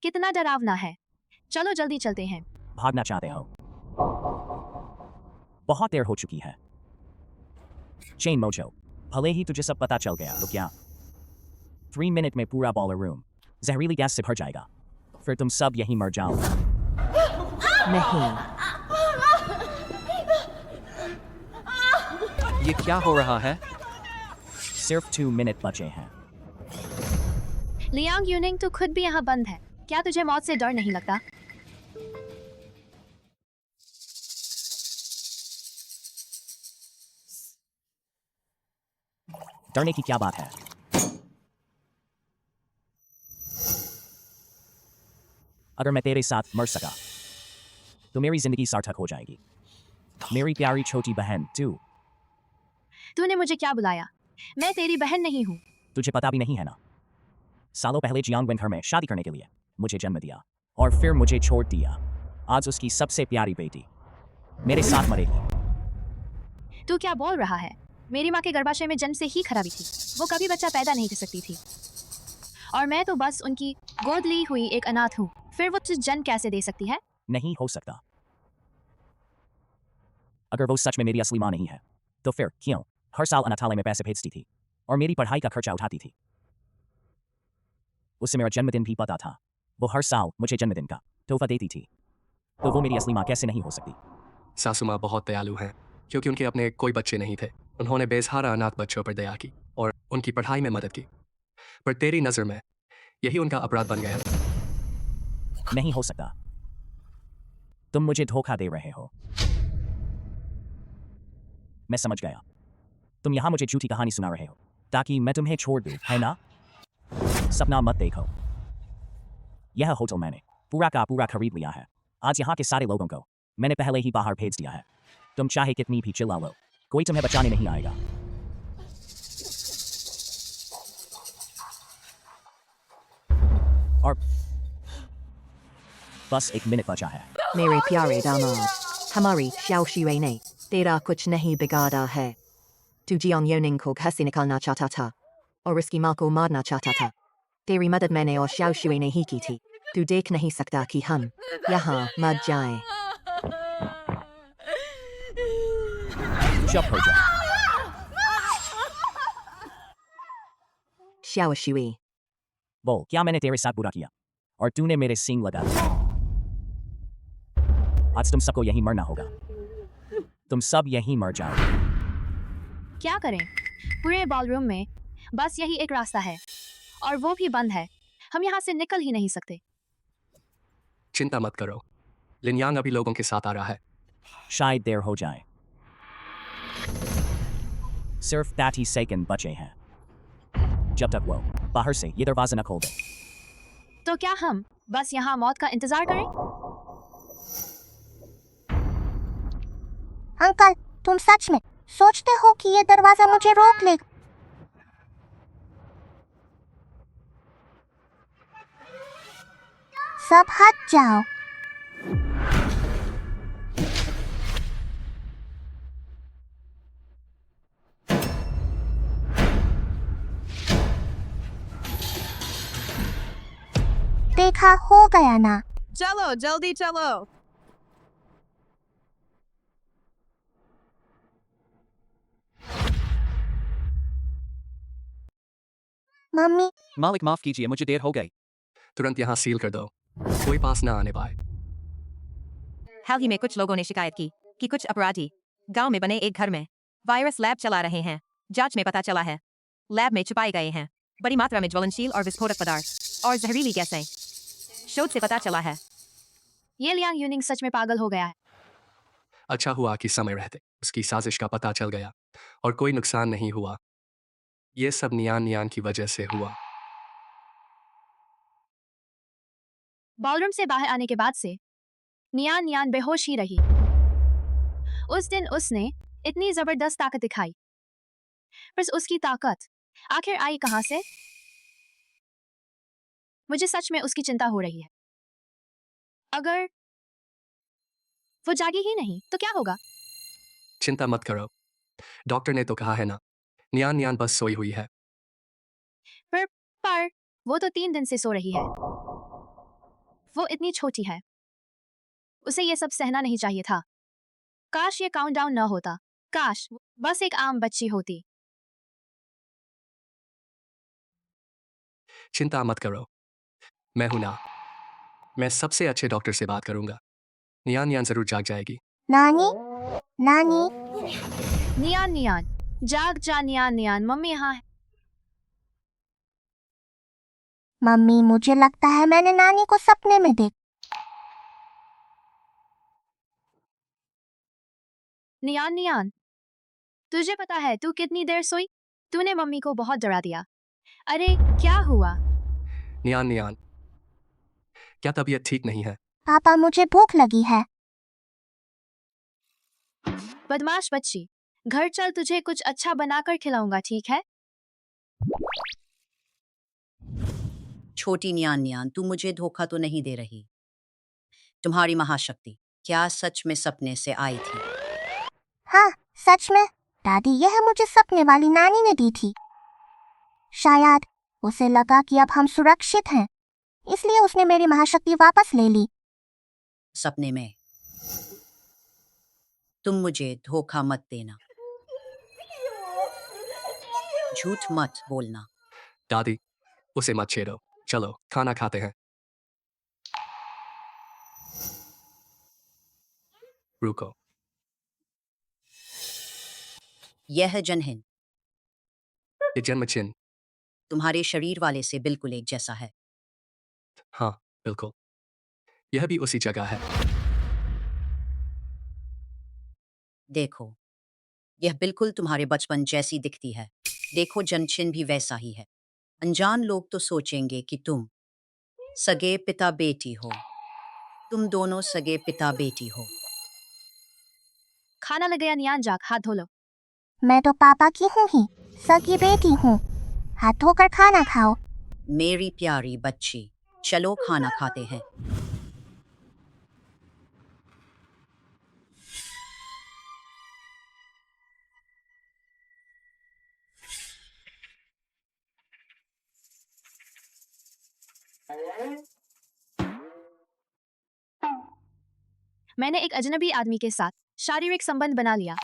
कितना डरावना है। चलो जल्दी चलते हैं। भागना चाहते हो? बहुत देर हो चुकी है। चेन मोजो, भले ही तुझे सब पता चल गया तो क्या 3 मिनट में पूरा बॉलर रूम जहरीली गैस से भर जाएगा, फिर तुम सब यहीं मर जाओ। नहीं, ये क्या हो रहा है? सिर्फ 2 मिनट बचे हैं। लियांग यूनिंग, तू खुद भी यहाँ बंद है, क्या तुझे मौत से डर नहीं लगता? डरने की क्या बात है? अगर मैं तेरे साथ मर सका तो मेरी जिंदगी सार्थक हो जाएगी। मेरी प्यारी छोटी बहन तू तूने मुझे क्या बुलाया? मैं तेरी बहन नहीं हूँ। तुझे पता भी नहीं है ना। सालों पहले जियांग विन घर में शादी करने के लिए मुझे जन्म दिया और फिर मुझे छोड़ दिया। आज उसकी सबसे प्यारी बेटी मेरे साथ मरेगी। तू क्या बोल रहा है? मेरी माँ के गर्भाशय में जन्म से ही खराबी थी। वो कभी बच्चा पैदा नहीं कर सकती थी और मैं तो बस उनकी गोद ली हुई एक अनाथ हूँ। फिर वो तुझे जन्म कैसे दे सकती है? नहीं हो सकता। अगर वो सच में मेरी असली माँ नहीं है तो फिर क्यों हर साल अनाथालय में पैसे भेजती थी और मेरी पढ़ाई का खर्चा उठाती थी? उससे मेरा जन्मदिन भी पता था। वो हर साल मुझे जन्मदिन का तोहफा देती थी, तो वो मेरी असली माँ कैसे नहीं हो सकती? सासू माँ बहुत दयालु हैं क्योंकि उनके अपने कोई बच्चे नहीं थे। उन्होंने बेसहारा अनाथ बच्चों पर दया की और उनकी पढ़ाई में मदद की। पर तेरी नज़र में यही उनका अपराध बन गया। नहीं हो सकता। तुम मुझे धोखा दे रहे हो। मैं समझ गया। तुम यहाँ मुझे झूठी कहानी सुना रहे हो ताकि मैं तुम्हें छोड़ दूँ, है ना? सपना मत देखो। यह होटल मैंने पूरा का पूरा खरीद लिया है। आज यहाँ के सारे लोगों को मैंने पहले ही बाहर भेज दिया है। तुम चाहे कितनी भी चिल्ला लो, कोई तुम्हें बचाने नहीं आएगा। और बस 1 मिनट बचा है। मेरे प्यारे दामाद, हमारी शाओशुए ने तेरा कुछ नहीं बिगाड़ा है। तू जियांग योनिंग को घर से निकालना चाहता था और उसकी माँ को मारना चाहता था। तेरी मदद मैंने और शाओशुए ने ही की थी। तू देख नहीं सकता कि हम यहाँ मर जाएं। चुप हो जा। शाओशुए, बोल, क्या मैंने तेरे साथ बुरा किया और तूने मेरे सींग लगा दिए? आज तुम सबको यहीं मरना होगा। तुम सब यहीं मर जाओ। क्या करें? पूरे बॉलरूम में बस यही एक रास्ता है और वो भी बंद है। हम यहाँ से निकल ही नहीं सकते। चिंता मत करो, लिनयांग अभी लोगों के साथ आ रहा है। शायद देर हो जाए। सिर्फ 30 सेकंड बचे हैं। जब तक वो बाहर से ये दरवाजा न खोल दे। तो क्या हम बस यहाँ मौत का इंतजार करें? अंकल, तुम सच में सोचते हो कि ये दरवाजा मुझे रोक लेगा? सब हट जाओ। देखा, हो गया ना। चलो जल्दी चलो। मम्मी, मालिक माफ कीजिए, मुझे देर हो गई। तुरंत यहाँ सील कर दो, कोई पास ना आने पाए। हाल ही में कुछ लोगों ने शिकायत की कि कुछ अपराधी गांव में बने एक घर में वायरस लैब चला रहे हैं। जांच में पता चला है लैब में छुपाए गए हैं बड़ी मात्रा में ज्वलनशील और विस्फोटक पदार्थ और जहरीली गैसें। शोध से पता चला है ये लियांग यूनिंग सच में पागल हो गया है। अच्छा हुआ कि समय रहते उसकी साजिश का पता चल गया और कोई नुकसान नहीं हुआ। ये सब नियान नियान की वजह से हुआ। बॉलरूम से बाहर आने के बाद से नियान नियान बेहोश ही रही। उस दिन उसने इतनी जबरदस्त ताकत दिखाई, पर उसकी ताकत आखिर आई कहां से? मुझे सच में उसकी चिंता हो रही है। अगर वो जागी ही नहीं तो क्या होगा? चिंता मत करो, डॉक्टर ने तो कहा है ना, नियान नियान बस सोई हुई है। पर वो तो 3 दिन से सो रही है। वो इतनी छोटी है, उसे ये सब सहना नहीं चाहिए था। काश ये काउंटडाउन न होता। काश बस एक आम बच्ची होती। चिंता मत करो, मैं हूं ना। मैं सबसे अच्छे डॉक्टर से बात करूंगा। नियान नियान जरूर जाग जाएगी। नानी, नानी, नियान नियान जाग जा। नियान नियान, मम्मी यहाँ है। मम्मी, मुझे लगता है मैंने नानी को सपने में देखा। नियान नियान, तुझे पता है तू कितनी देर सोई? तूने मम्मी को बहुत डरा दिया। अरे क्या हुआ? नियान नियान, क्या तबीयत ठीक नहीं है? पापा, मुझे भूख लगी है। बदमाश बच्ची, घर चल, तुझे कुछ अच्छा बनाकर खिलाऊंगा, ठीक है? छोटी न्यान न्यान, तू मुझे धोखा तो नहीं दे रही? तुम्हारी महाशक्ति क्या सच में सपने से आई थी? हाँ, सच में। दादी, यह मुझे सपने वाली नानी ने दी थी। शायद उसे लगा कि अब हम सुरक्षित हैं, इसलिए उसने मेरी महाशक्ति वापस ले ली। सपने में तुम मुझे धोखा मत देना, झूठ मत बोलना। दादी, उसे मत छेड़ो। चलो खाना खाते हैं। रुको। यह जनहिन ये जन्म चिन्ह। तुम्हारे शरीर वाले से बिल्कुल एक जैसा है। हाँ, बिल्कुल। यह भी उसी जगह है। देखो, यह बिल्कुल तुम्हारे बचपन जैसी दिखती है। देखो, जन्मचिन्ह भी वैसा ही है। अनजान लोग तो सोचेंगे कि तुम सगे पिता बेटी हो। तुम दोनों सगे पिता बेटी हो। खाना लग गया, नियान जाक, हाथ धो लो। मैं तो पापा की हूँ ही, सगी बेटी हूँ। हाथ धोकर खाना खाओ। मेरी प्यारी बच्ची, चलो खाना खाते हैं। मैंने एक अजनबी आदमी के साथ शारीरिक संबंध बना लिया।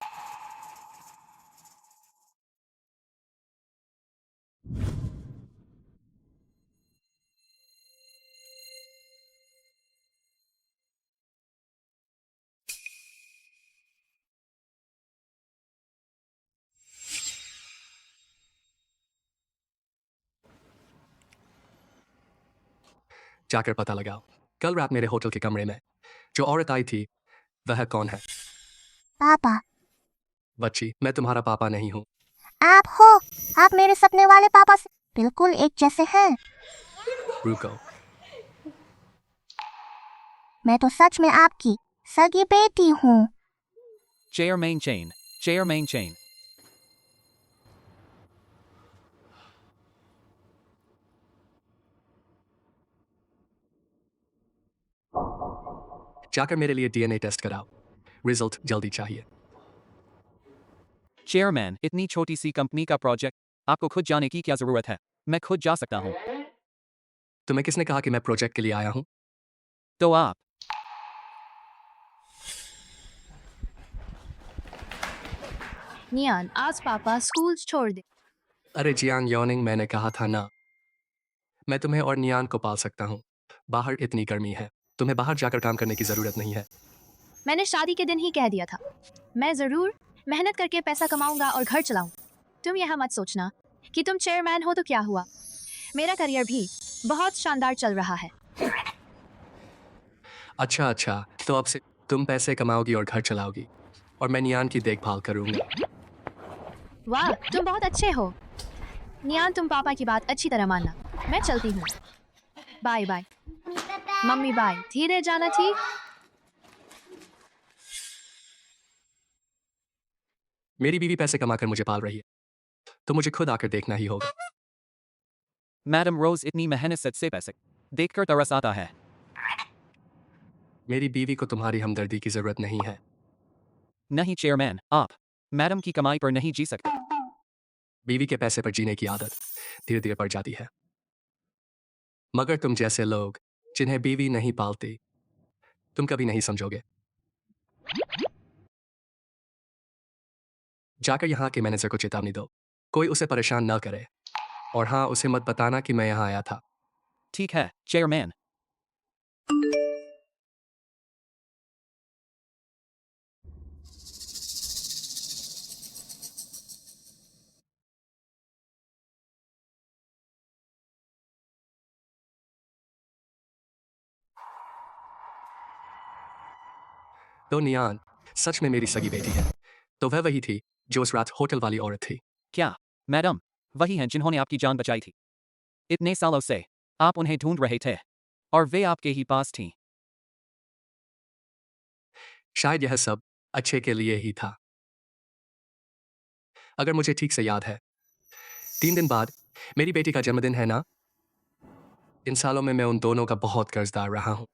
जाकर पता लगाओ, कल रात मेरे होटल के कमरे में जो औरत आई थी वह कौन है? पापा। बच्ची, मैं तुम्हारा पापा नहीं हूँ। आप हो। आप मेरे सपने वाले पापा से बिल्कुल एक जैसे हैं। रुको। मैं तो सच में आपकी सगी बेटी हूँ। Chairman chain. Chairman chain. जाकर मेरे लिए डीएनए टेस्ट कराओ। रिजल्ट जल्दी चाहिए। चेयरमैन, इतनी छोटी सी कंपनी का प्रोजेक्ट, आपको खुद जाने की क्या जरूरत है? मैं खुद जा सकता हूँ। तुम्हें किसने कहा कि मैं प्रोजेक्ट के लिए आया हूँ? तो आप नियान, आज पापा स्कूल छोड़ दे। अरे जियांग योनिंग, मैंने कहा था ना, मैं तुम्हें और नियान को पाल सकता हूँ। बाहर इतनी गर्मी है, तुम्हें बाहर जाकर काम करने की जरूरत नहीं है। मैंने शादी के दिन ही कह दिया था, मैं जरूर मेहनत करके पैसा कमाऊंगा और घर चलाऊं। तुम यह मत सोचना कि तुम चेयरमैन हो तो क्या हुआ, मेरा करियर भी बहुत शानदार चल रहा है। अच्छा अच्छा, तो अब से तुम पैसे कमाओगी और घर चलाओगी, और मैं नियान की देखभाल करूंगा। वाह, तुम बहुत अच्छे हो। नियान, तुम पापा की बात अच्छी तरह मानना। मैं चलती हूँ। Bye bye. मम्मी बाय, धीरे जाना, ठीक? मेरी बीवी पैसे कमाकर मुझे पाल रही है, तो मुझे खुद आकर देखना ही होगा। मैडम रोज इतनी मेहनत से पैसे देखकर तरस आता है। मेरी बीवी को तुम्हारी हमदर्दी की जरूरत नहीं है। नहीं चेयरमैन, आप मैडम की कमाई पर नहीं जी सकते। बीवी के पैसे पर जीने की आदत धीरे धीरे पड़ जाती है, मगर तुम जैसे लोग जिन्हें बीवी नहीं पालती, तुम कभी नहीं समझोगे। जाकर यहाँ के मैनेजर को चेतावनी दो, कोई उसे परेशान न करे, और हाँ, उसे मत बताना कि मैं यहाँ आया था। ठीक है चेयरमैन। तो नियान सच में मेरी सगी बेटी है, तो वह वही थी जो उस रात होटल वाली औरत थी। क्या मैडम वही हैं जिन्होंने आपकी जान बचाई थी? इतने सालों से आप उन्हें ढूंढ रहे थे और वे आपके ही पास थीं। शायद यह सब अच्छे के लिए ही था। अगर मुझे ठीक से याद है 3 दिन बाद मेरी बेटी का जन्मदिन है ना। इन सालों में मैं उन दोनों का बहुत कर्जदार रहा हूं।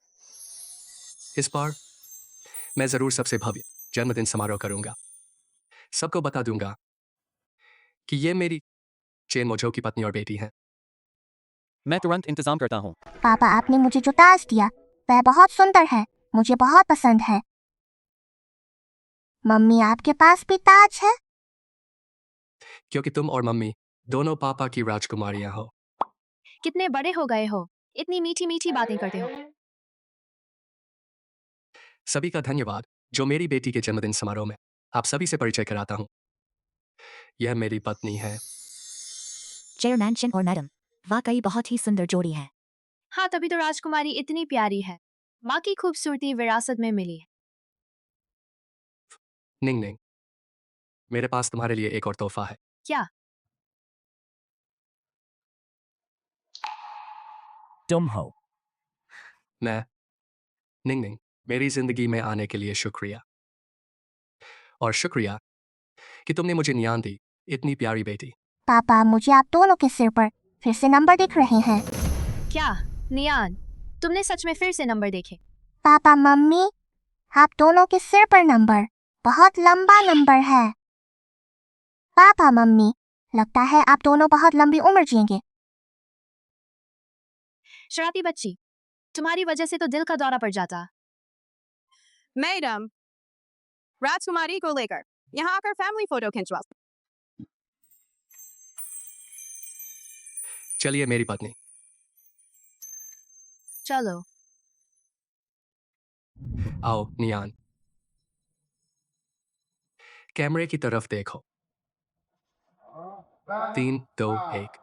इस बार मैं जरूर सबसे भव्य जन्मदिन समारोह करूंगा। सबको बता दूंगा कि ये मेरी चेन मोजो की पत्नी और बेटी हैं। मैं तुरंत इंतजाम करता हूँ। पापा आपने मुझे जो ताज दिया वह बहुत सुंदर है, मुझे बहुत पसंद है। मम्मी आपके पास भी ताज है? क्योंकि तुम और मम्मी दोनों पापा की राजकुमारियां हो। कितने बड़े हो गए हो, इतनी मीठी मीठी बातें करते हो। सभी का धन्यवाद जो मेरी बेटी के जन्मदिन समारोह में आप सभी से परिचय कराता हूं। यह मेरी पत्नी है। चेयरमैन चिन और मैडम, वाकई बहुत ही सुंदर जोड़ी है। हाँ, तभी तो राजकुमारी इतनी प्यारी है। माँ की खूबसूरती विरासत में मिली है। निंग निंग, मेरे पास तुम्हारे लिए एक और तोहफा है। क्या? तुम हो। मैं निंग निंग, मेरी जिंदगी में आने के लिए शुक्रिया। और शुक्रिया कि तुमने मुझे नियान दी, इतनी प्यारी बेटी। पापा मुझे आप दोनों के सिर पर फिर से नंबर दिख रहे हैं। क्या नियान, तुमने सच में फिर से नंबर देखे? पापा मम्मी, आप दोनों के सिर पर नंबर, बहुत लंबा नंबर है। पापा मम्मी, लगता है आप दोनों बहुत लंबी उम्र जिएंगे। शरारती बच्ची, तुम्हारी वजह से तो दिल का दौरा पड़ जाता। मैडम, राजकुमारी को लेकर यहाँ आकर फैमिली फोटो खिंचवा। चलिए मेरी पत्नी। चलो। आओ नियान, कैमरे की तरफ देखो। 3, 2, 1